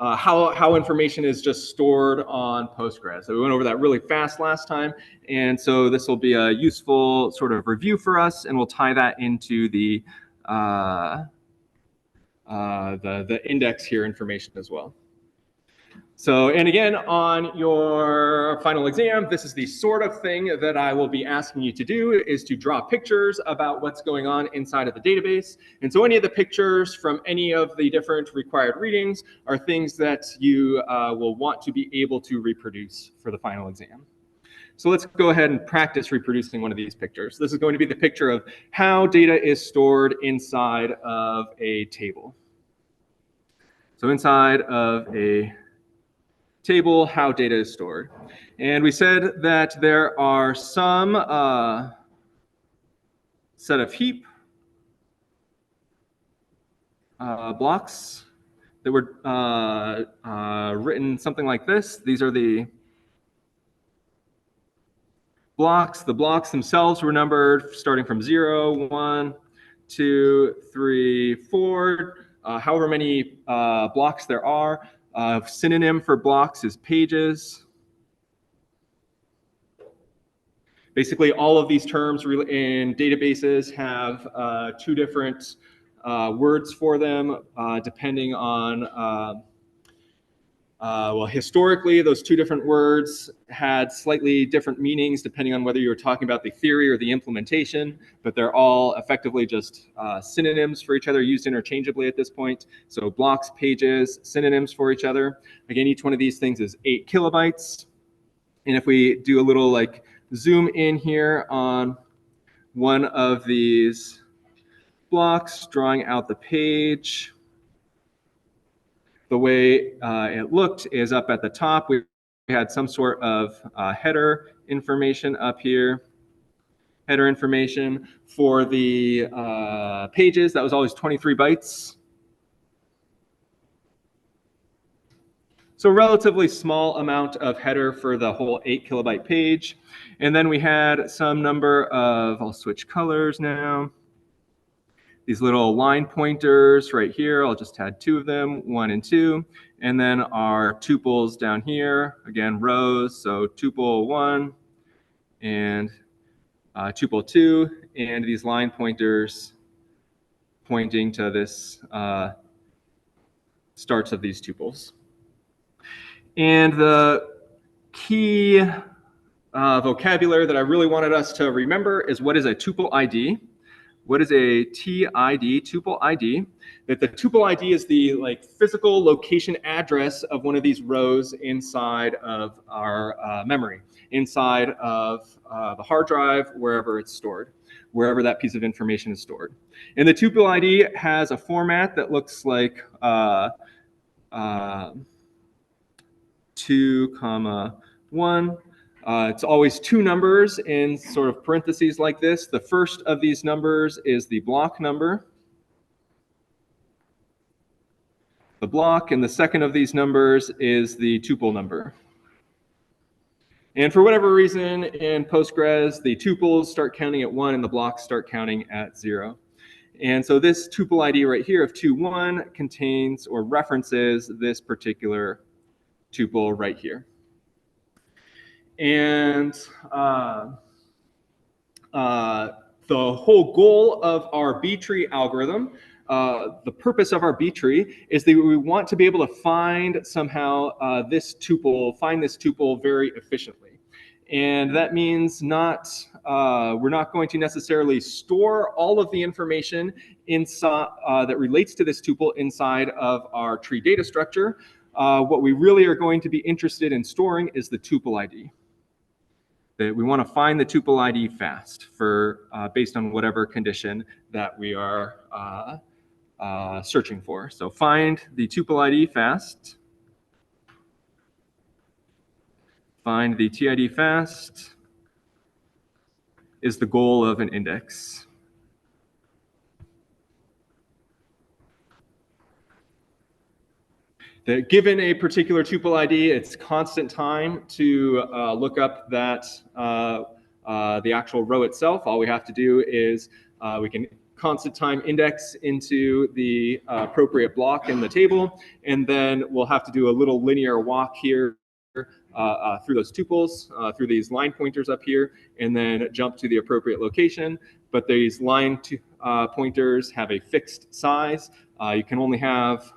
how information is just stored on Postgres. So we went over that really fast last time, and so this will be a useful sort of review for us, and we'll tie that into the index here information as well. So, and again, on your final exam, this is the sort of thing that I will be asking you to do, is to draw pictures about what's going on inside of the database. And so any of the pictures from any of the different required readings are things that you will want to be able to reproduce for the final exam. So let's go ahead and practice reproducing one of these pictures. This is going to be the picture of how data is stored inside of a table. So inside of a table, how data is stored. And we said that there are some set of heap blocks that were written something like this. These are the blocks. The blocks themselves were numbered starting from 0, 1, 2, 3, 4, however many blocks there are. Synonym for blocks is pages. Basically, all of these terms in databases have two different words for them, depending on, well, historically, those two different words had slightly different meanings depending on whether you were talking about the theory or the implementation, but they're all effectively just synonyms for each other, used interchangeably at this point. So blocks, pages, synonyms for each other. Again, each one of these things is 8 kilobytes. And if we do a little like zoom in here on one of these blocks, drawing out the page, the way it looked is up at the top. We had some sort of header information up here. Header information for the pages, that was always 23 bytes. So relatively small amount of header for the whole 8 kilobyte page. And then we had some number of, I'll switch colors now. These little line pointers right here, I'll just add 2 of them, 1 and 2. And then our tuples down here, again, rows, so tuple 1 and tuple 2, and these line pointers pointing to this starts of these tuples. And the key vocabulary that I really wanted us to remember is what is a tuple ID. What is a TID, tuple ID? That the tuple ID is the physical location address of one of these rows inside of our memory, inside of the hard drive, wherever it's stored, wherever that piece of information is stored. And the tuple ID has a format that looks like 2, 1. It's always 2 numbers in sort of parentheses like this. The first of these numbers is the block number, the block, and the second of these numbers is the tuple number. And for whatever reason in Postgres, the tuples start counting at 1 and the blocks start counting at 0. And so this tuple ID right here of 2.1 contains or references this particular tuple right here. And the whole goal of our btree algorithm, the purpose of our btree is that we want to be able to find somehow find this tuple very efficiently. And that means we're not going to necessarily store all of the information inside that relates to this tuple inside of our tree data structure. What we really are going to be interested in storing is the tuple ID. That we want to find the tuple ID fast for based on whatever condition that we are searching for. So find the tuple ID fast. Find the TID fast is the goal of an index. That given a particular tuple ID, it's constant time to look up that the actual row itself. All we have to do is we can constant time index into the appropriate block in the table, and then we'll have to do a little linear walk here through those tuples, through these line pointers up here, and then jump to the appropriate location. But these line pointers have a fixed size. You can only have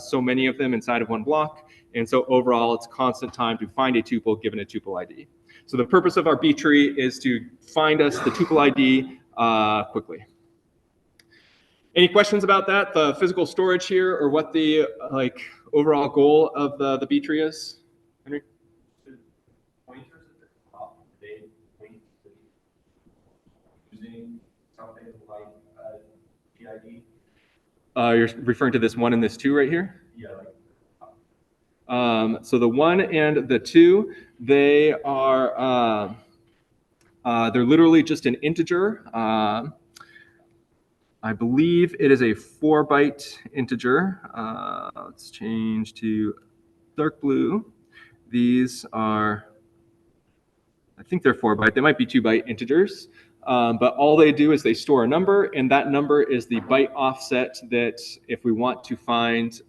so many of them inside of one block, And so overall, it's constant time to find a tuple given a tuple ID. So the purpose of our btree is to find us the tuple ID quickly. Any questions about that, the physical storage here, or what the overall goal of the btree is? Henry? Pointers at the top, they point to using something like PID. You're referring to this 1 and this 2 right here? Yeah. So the 1 and the 2, they are they're literally just an integer. I believe it is a 4-byte integer. Let's change to dark blue. These are, I think they're 4-byte. They might be 2-byte integers. But all they do is they store a number, and that number is the byte offset that if we want to find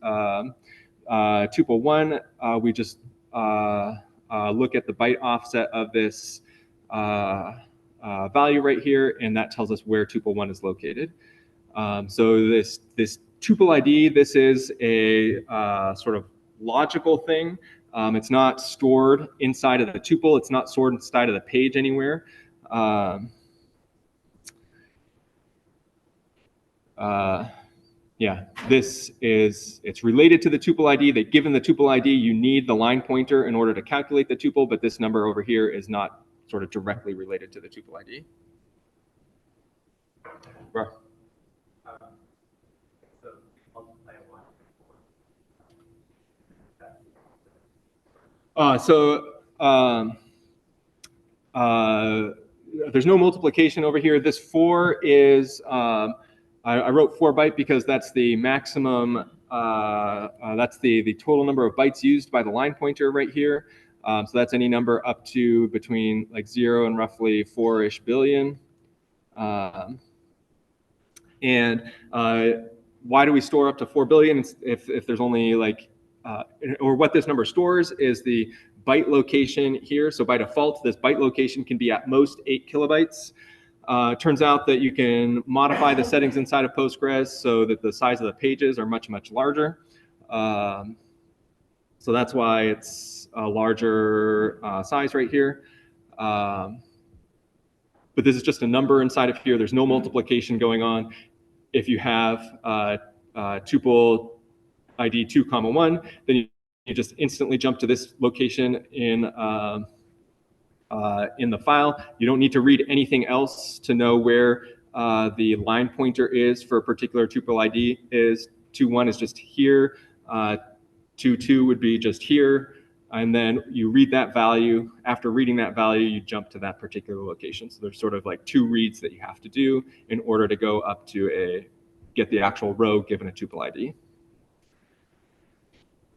tuple 1, we just look at the byte offset of this value right here, and that tells us where tuple 1 is located. So this tuple ID, this is a sort of logical thing. It's not stored inside of the tuple. It's not stored inside of the page anywhere. Yeah, it's related to the tuple ID. That given the tuple ID, you need the line pointer in order to calculate the tuple, but this number over here is not sort of directly related to the tuple ID. Right. There's no multiplication over here. This 4 is, I wrote 4-byte because that's the maximum, that's the total number of bytes used by the line pointer right here. So that's any number up to between like 0 and roughly 4-ish billion. And why do we store up to 4 billion if there's only or what this number stores is the byte location here. So by default, this byte location can be at most 8 kilobytes. Turns out that you can modify the settings inside of Postgres so that the size of the pages are much, much larger. So that's why it's a larger size right here. But this is just a number inside of here. There's no multiplication going on. If you have tuple ID 2, 1, then you just instantly jump to this location in the file. You don't need to read anything else to know where the line pointer is for a particular tuple ID. 2.1 is just here. 2.2 would be just here. And then you read that value. After reading that value, you jump to that particular location. So there's sort of like 2 reads that you have to do in order to go up to get the actual row given a tuple ID.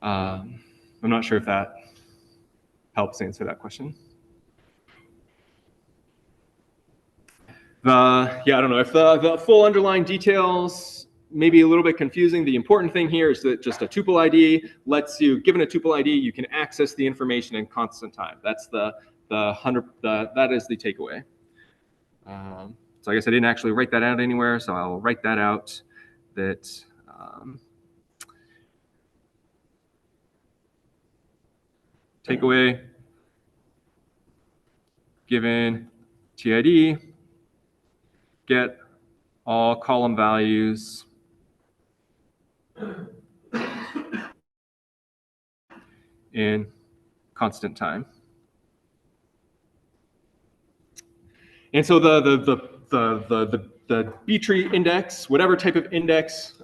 I'm not sure if that helps answer that question. I don't know if the full underlying details may be a little bit confusing. The important thing here is that just a tuple ID lets you, given a tuple ID, you can access the information in constant time. That's that is the takeaway. So I guess I didn't actually write that out anywhere, so I'll write that out. That takeaway given TID, get all column values in constant time. And so the btree index, whatever type of index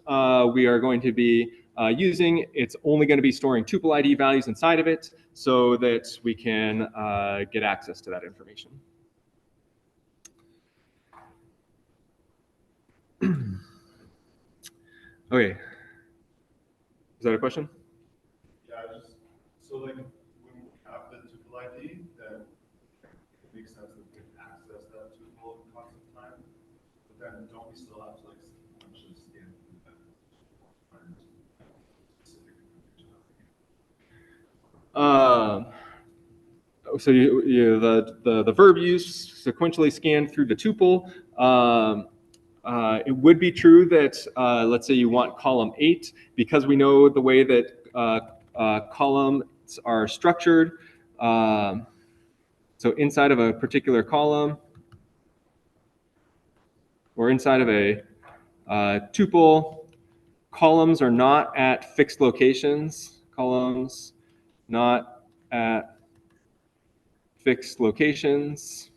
we are going to be using, it's only going to be storing tuple ID values inside of it so that we can get access to that information. Okay. Is that a question? Yeah, so like when we have the tuple ID, then it makes sense that we can access that tuple in constant time. But then don't we still have to like sequentially scan through that specific information? So the verb use sequentially scan through the tuple. It would be true that let's say you want column 8, because we know the way that columns are structured. So inside of a particular column, or inside of a tuple, columns are not at fixed locations. Columns not at fixed locations.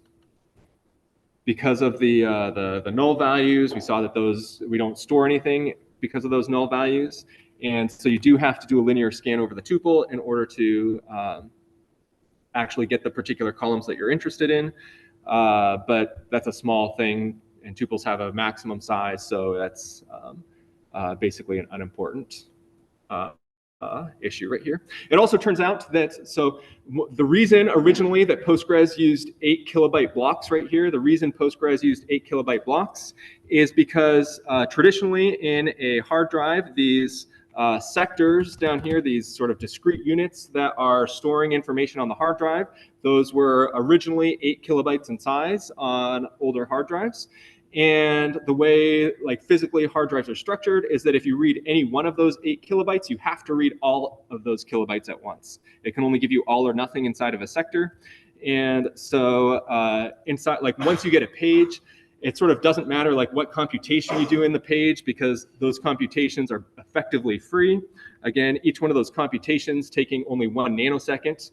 Because of the null values, we saw that we don't store anything because of those null values. And so you do have to do a linear scan over the tuple in order to actually get the particular columns that you're interested in. But that's a small thing, and tuples have a maximum size, so that's basically an unimportant issue right here. It also turns out that, so the reason originally that Postgres used 8 kilobyte blocks right here, the reason Postgres used 8 kilobyte blocks is because traditionally in a hard drive, these sectors down here, these sort of discrete units that are storing information on the hard drive, those were originally 8 kilobytes in size on older hard drives. And the way like physically hard drives are structured is that if you read any one of those 8 kilobytes, you have to read all of those kilobytes at once. It can only give you all or nothing inside of a sector. And so inside, like once you get a page, it sort of doesn't matter like what computation you do in the page because those computations are effectively free. Again, each one of those computations taking only 1 nanosecond,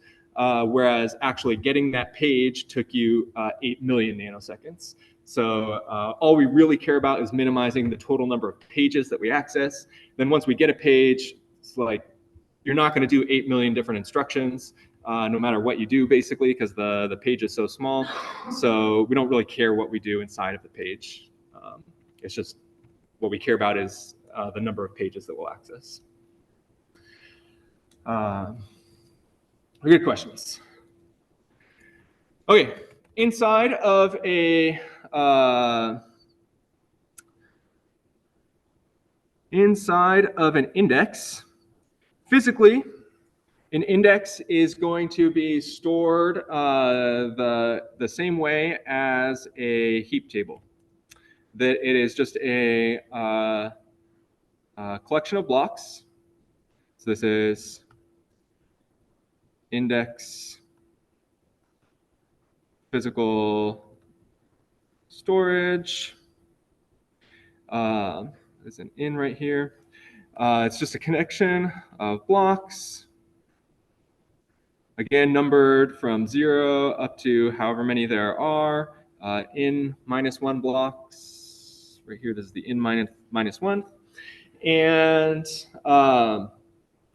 whereas actually getting that page took you 8 million nanoseconds. So all we really care about is minimizing the total number of pages that we access. Then once we get a page, it's like you're not going to do 8 million different instructions no matter what you do, basically, because the page is so small. So we don't really care what we do inside of the page. It's just what we care about is the number of pages that we'll access. Good questions. Okay, inside of a inside of an index, physically, an index is going to be stored the same way as a heap table. That it is just a collection of blocks. So this is index physical storage. There's an in right here. It's just a connection of blocks. Again, numbered from 0 up to however many there are. In -1 blocks. Right here, this is the in -1. And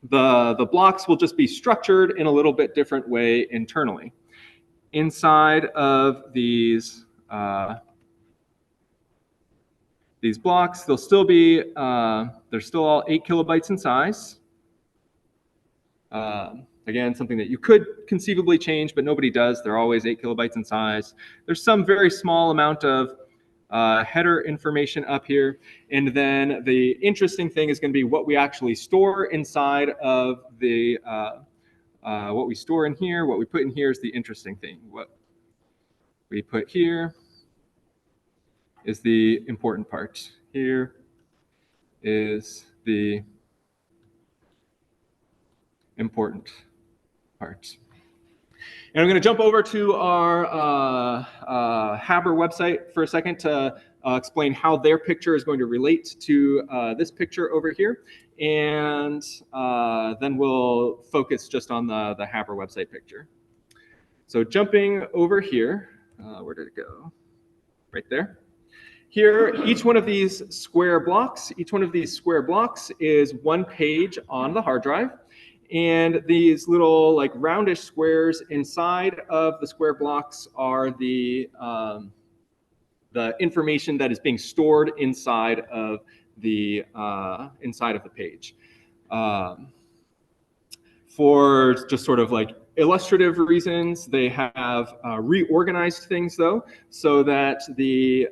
the blocks will just be structured in a little bit different way internally. Inside of these blocks, they'll still be, they're still all 8 kilobytes in size. Again, something that you could conceivably change, but nobody does. They're always 8 kilobytes in size. There's some very small amount of header information up here. And then the interesting thing is going to be what we actually store inside of the, what we store in here, what we put in here is the interesting thing. What we put here is the important part. Here is the important part. And I'm going to jump over to our Haber website for a second to explain how their picture is going to relate to this picture over here. And then we'll focus just on the Haber website picture. So jumping over here, where did it go? Right there. Here, each one of these square blocks, is one page on the hard drive. And these little like roundish squares inside of the square blocks are the information that is being stored inside of the page. For just sort of like illustrative reasons, they have reorganized things though, so that the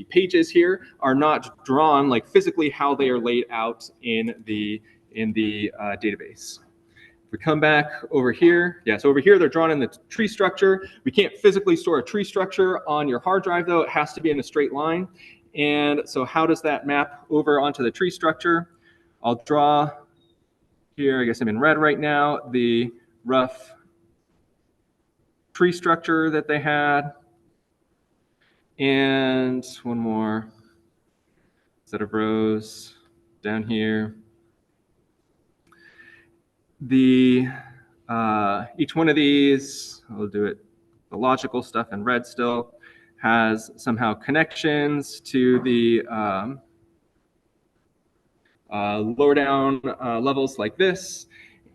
pages here are not drawn like physically how they are laid out in the database. If we come back over here, so over here they're drawn in the tree structure. We can't physically store a tree structure on your hard drive though. It has to be in a straight line. And so how does that map over onto the tree structure? I'll draw here, I guess I'm in red right now, the rough tree structure that they had. And one more set of rows down here. Each one of these, I'll do it, the logical stuff in red still, has somehow connections to the lower down levels like this.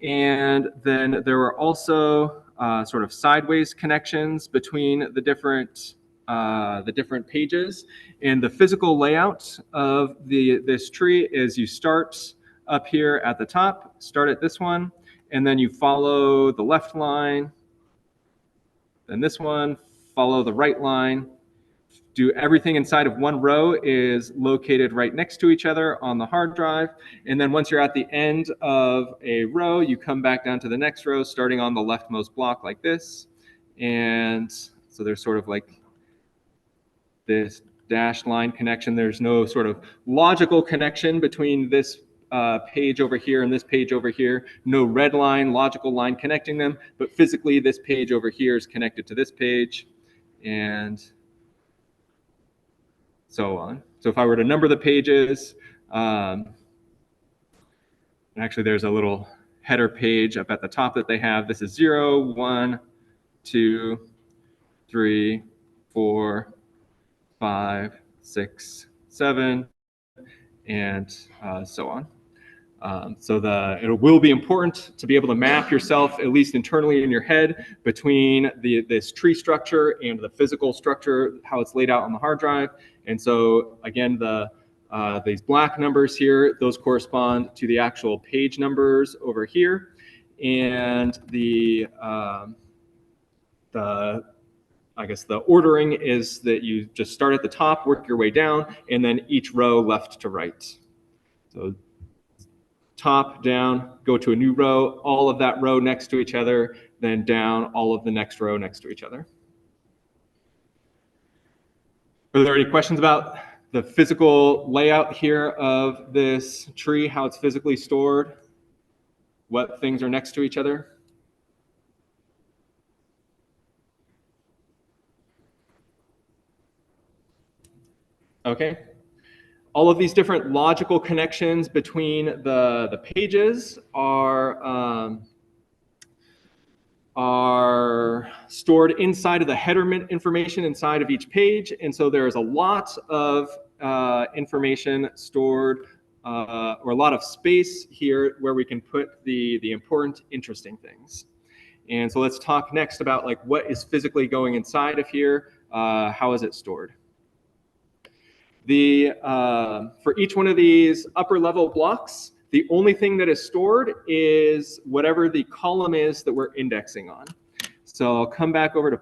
And then there were also sort of sideways connections between the different pages. And the physical layout of this tree is you start up here at the top, start at this one, and then you follow the left line, then this one, follow the right line. Do everything inside of one row is located right next to each other on the hard drive. And then once you're at the end of a row, you come back down to the next row, starting on the leftmost block like this. And so there's sort of like this dashed line connection. There's no sort of logical connection between this page over here and this page over here. No red line, logical line connecting them, but physically this page over here is connected to this page, and so on. So if I were to number the pages, and actually there's a little header page up at the top that they have. This is 0, 1, 2, 3, 4, 5, 6, 7, and so on. So it will be important to be able to map yourself, at least internally in your head, between this tree structure and the physical structure, how it's laid out on the hard drive. And so again, these black numbers here, those correspond to the actual page numbers over here. And I guess the ordering is that you just start at the top, work your way down, and then each row left to right. So top, down, go to a new row, all of that row next to each other, then down, all of the next row next to each other. Are there any questions about the physical layout here of this tree, how it's physically stored, what things are next to each other? Okay. All of these different logical connections between the pages are stored inside of the header information inside of each page. And so there's a lot of information stored or a lot of space here where we can put the important, interesting things. And so let's talk next about like what is physically going inside of here. How is it stored? For each one of these upper level blocks, the only thing that is stored is whatever the column is that we're indexing on. So I'll come back over to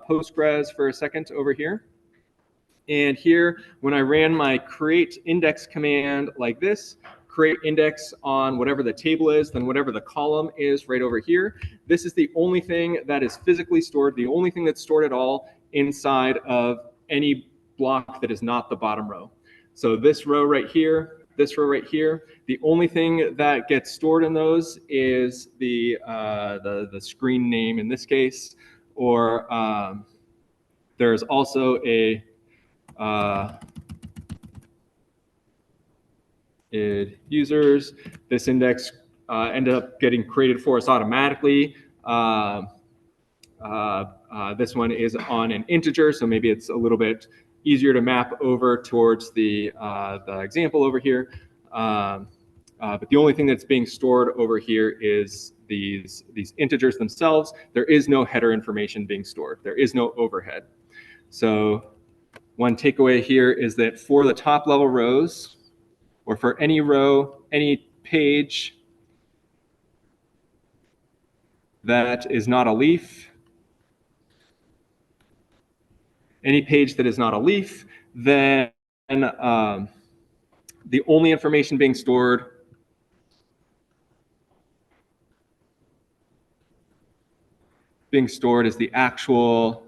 Postgres for a second over here. And here, when I ran my create index command like this, create index on whatever the table is, then whatever the column is right over here, this is the only thing that is physically stored, the only thing that's stored at all inside of any block that is not the bottom row. So this row right here, this row right here, the only thing that gets stored in those is the screen name in this case, or there's also a users. This index ended up getting created for us automatically. This one is on an integer, so maybe it's a little bit easier to map over towards the example over here. But the only thing that's being stored over here is these integers themselves. There is no header information being stored. There is no overhead. So one takeaway here is that for the top level rows, or for any row, any page that is not a leaf, any page that is not a leaf, then the only information being stored is the actual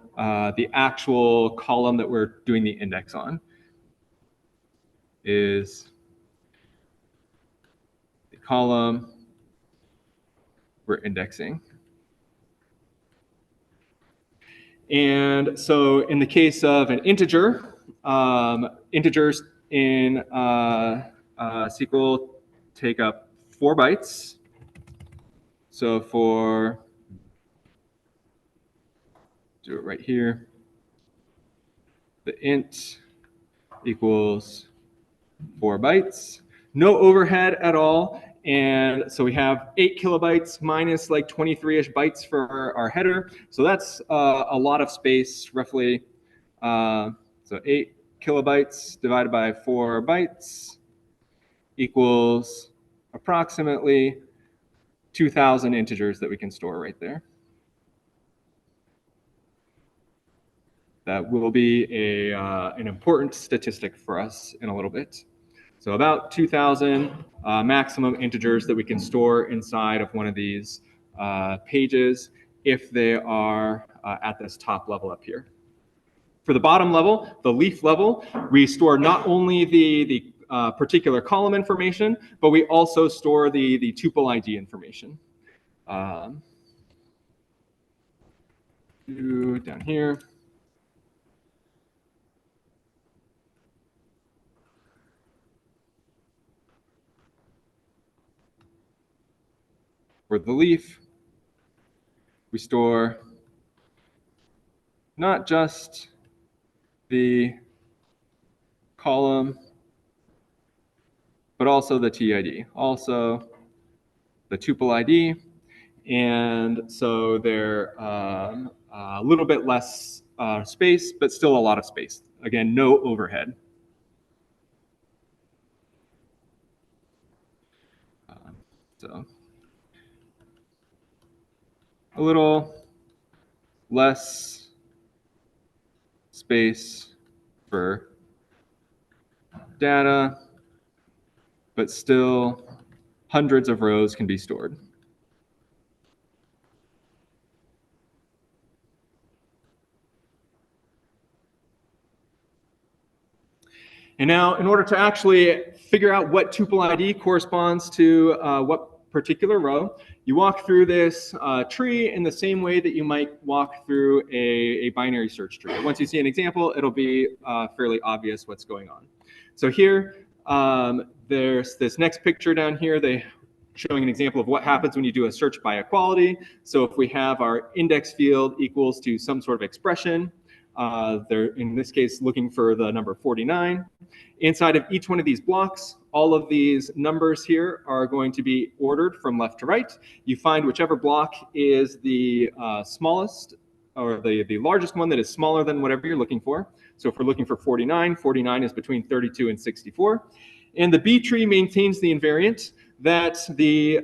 column that we're doing the index on. Is column we're indexing. And so in the case of an integer, integers in SQL take up 4 bytes. So do it right here, the int equals 4 bytes, no overhead at all. And so we have 8 kilobytes minus like 23-ish bytes for our header. So that's a lot of space, roughly. So 8 kilobytes divided by 4 bytes equals approximately 2,000 integers that we can store right there. That will be an important statistic for us in a little bit. So about 2,000 maximum integers that we can store inside of one of these pages if they are at this top level up here. For the bottom level, the leaf level, we store not only the particular column information, but we also store the tuple ID information. Down here. For the leaf, we store not just the column, but also the TID, also the tuple ID. And so they're a little bit less space, but still a lot of space. Again, no overhead. So a little less space for data, but still hundreds of rows can be stored. And now, in order to actually figure out what tuple ID corresponds to what particular row, you walk through this tree in the same way that you might walk through a binary search tree. Once you see an example, it'll be fairly obvious what's going on. So here, there's this next picture down here. They're showing an example of what happens when you do a search by equality. So if we have our index field equals to some sort of expression, they're, in this case, looking for the number 49. Inside of each one of these blocks, all of these numbers here are going to be ordered from left to right. You find whichever block is the smallest, or the largest one that is smaller than whatever you're looking for. So if we're looking for 49, 49 is between 32 and 64. And the btree maintains the invariant that the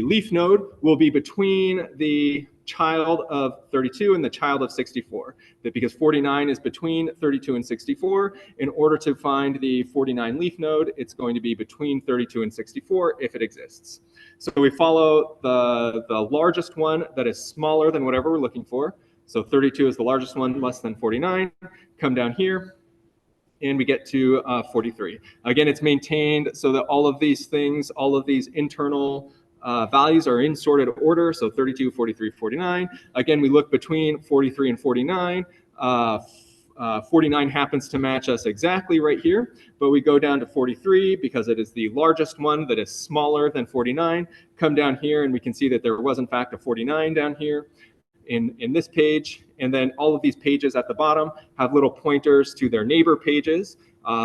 leaf node will be between the child of 32 and the child of 64. That because 49 is between 32 and 64, in order to find the 49 leaf node, it's going to be between 32 and 64 if it exists. So we follow the largest one that is smaller than whatever we're looking for. So 32 is the largest one, less than 49. Come down here, and we get to 43. Again, it's maintained so that all of these things, all of these internal values are in sorted order, so 32, 43, 49. Again, we look between 43 and 49. 49 happens to match us exactly right here, but we go down to 43 because it is the largest one that is smaller than 49. Come down here and we can see that there was in fact a 49 down here in this page. And then all of these pages at the bottom have little pointers to their neighbor pages.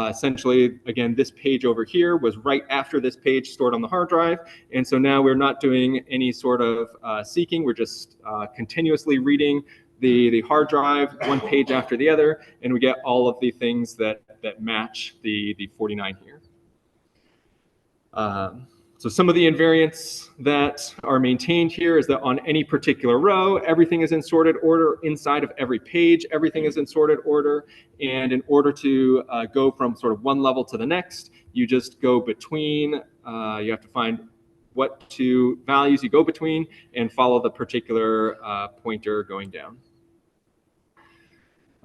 Essentially, again, this page over here was right after this page stored on the hard drive. And so now we're not doing any sort of seeking. We're just continuously reading the hard drive one page after the other, and we get all of the things that match the 49 here. So some of the invariants that are maintained here is that on any particular row, everything is in sorted order. Inside of every page, everything is in sorted order. And in order to go from sort of one level to the next, you just go between, you have to find what two values you go between and follow the particular pointer going down.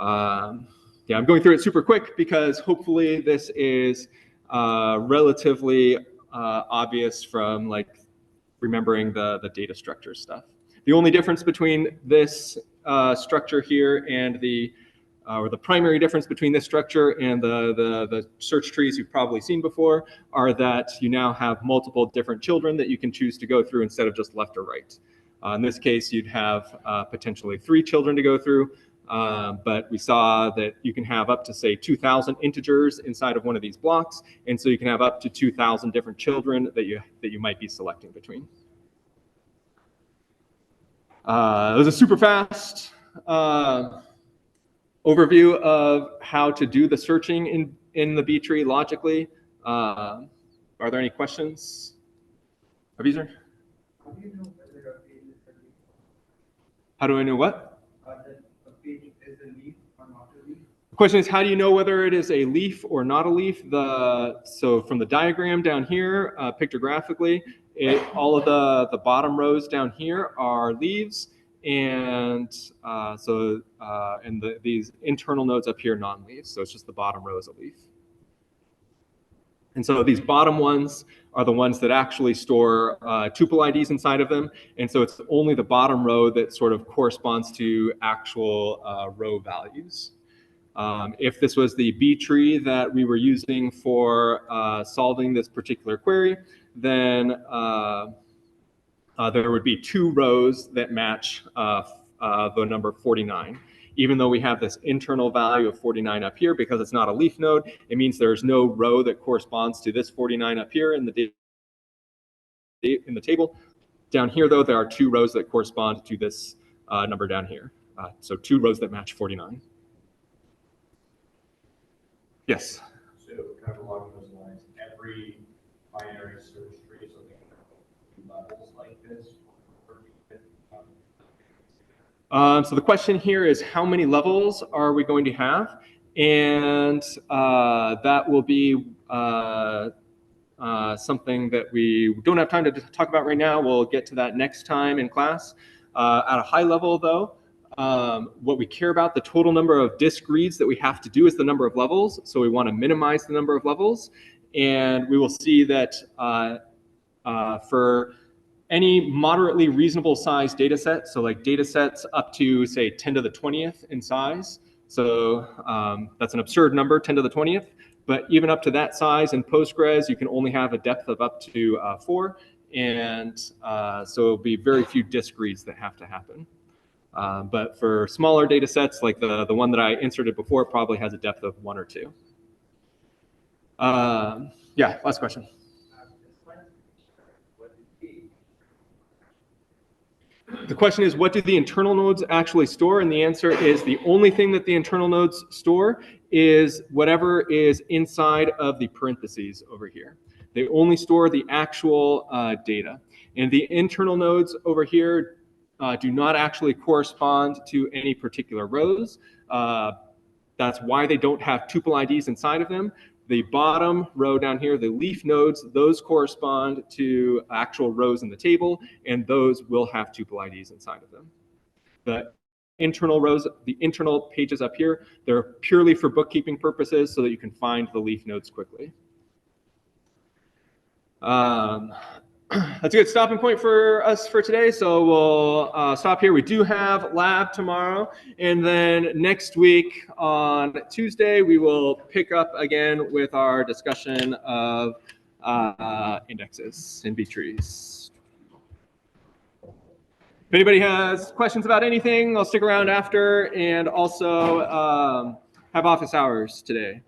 Yeah, I'm going through it super quick because hopefully this is relatively obvious from like remembering the data structure stuff. The only difference between this structure here and or the primary difference between this structure and the search trees you've probably seen before are that you now have multiple different children that you can choose to go through instead of just left or right. In this case, you'd have potentially 3 children to go through, but we saw that you can have up to, say, 2,000 integers inside of one of these blocks, and so you can have up to 2,000 different children that you might be selecting between. It was a super fast overview of how to do the searching in the btree logically. Are there any questions? Abizer? How do you know whether a page is a leaf? How do I know what? That a page is a leaf or not a leaf? The question is, how do you know whether it is a leaf or not a leaf? So from the diagram down here, pictographically, all of the bottom rows down here are leaves, and these internal nodes up here non-leaves. So it's just the bottom row is a leaf. And so these bottom ones are the ones that actually store tuple IDs inside of them. And so it's only the bottom row that sort of corresponds to actual row values. If this was the btree that we were using for solving this particular query, then there would be 2 rows that match the number 49. Even though we have this internal value of 49 up here, because it's not a leaf node, it means there's no row that corresponds to this 49 up here in the table. Down here, though, there are 2 rows that correspond to this number down here. So 2 rows that match 49. Yes? So kind of along those lines, every binary search tree is looking at levels like this. So the question here is, how many levels are we going to have? And that will be something that we don't have time to talk about right now. We'll get to that next time in class. At a high level, though, what we care about, the total number of disk reads that we have to do is the number of levels. So we want to minimize the number of levels. And we will see that for any moderately reasonable size data set, so like data sets up to, say, 10 to the 20th in size. So that's an absurd number, 10 to the 20th. But even up to that size in Postgres, you can only have a depth of up to 4. And so it'll be very few disk reads that have to happen. But for smaller data sets, like the one that I inserted before, probably has a depth of 1 or 2. Yeah, last question. The question is, what do the internal nodes actually store? And the answer is the only thing that the internal nodes store is whatever is inside of the parentheses over here. They only store the actual data. And the internal nodes over here do not actually correspond to any particular rows. That's why they don't have tuple IDs inside of them. The bottom row down here, the leaf nodes, those correspond to actual rows in the table, and those will have tuple IDs inside of them. The internal rows, the internal pages up here, they're purely for bookkeeping purposes so that you can find the leaf nodes quickly. That's a good stopping point for us for today. So we'll stop here. We do have lab tomorrow. And then next week on Tuesday, we will pick up again with our discussion of indexes and btrees. If anybody has questions about anything, I'll stick around after, and also have office hours today.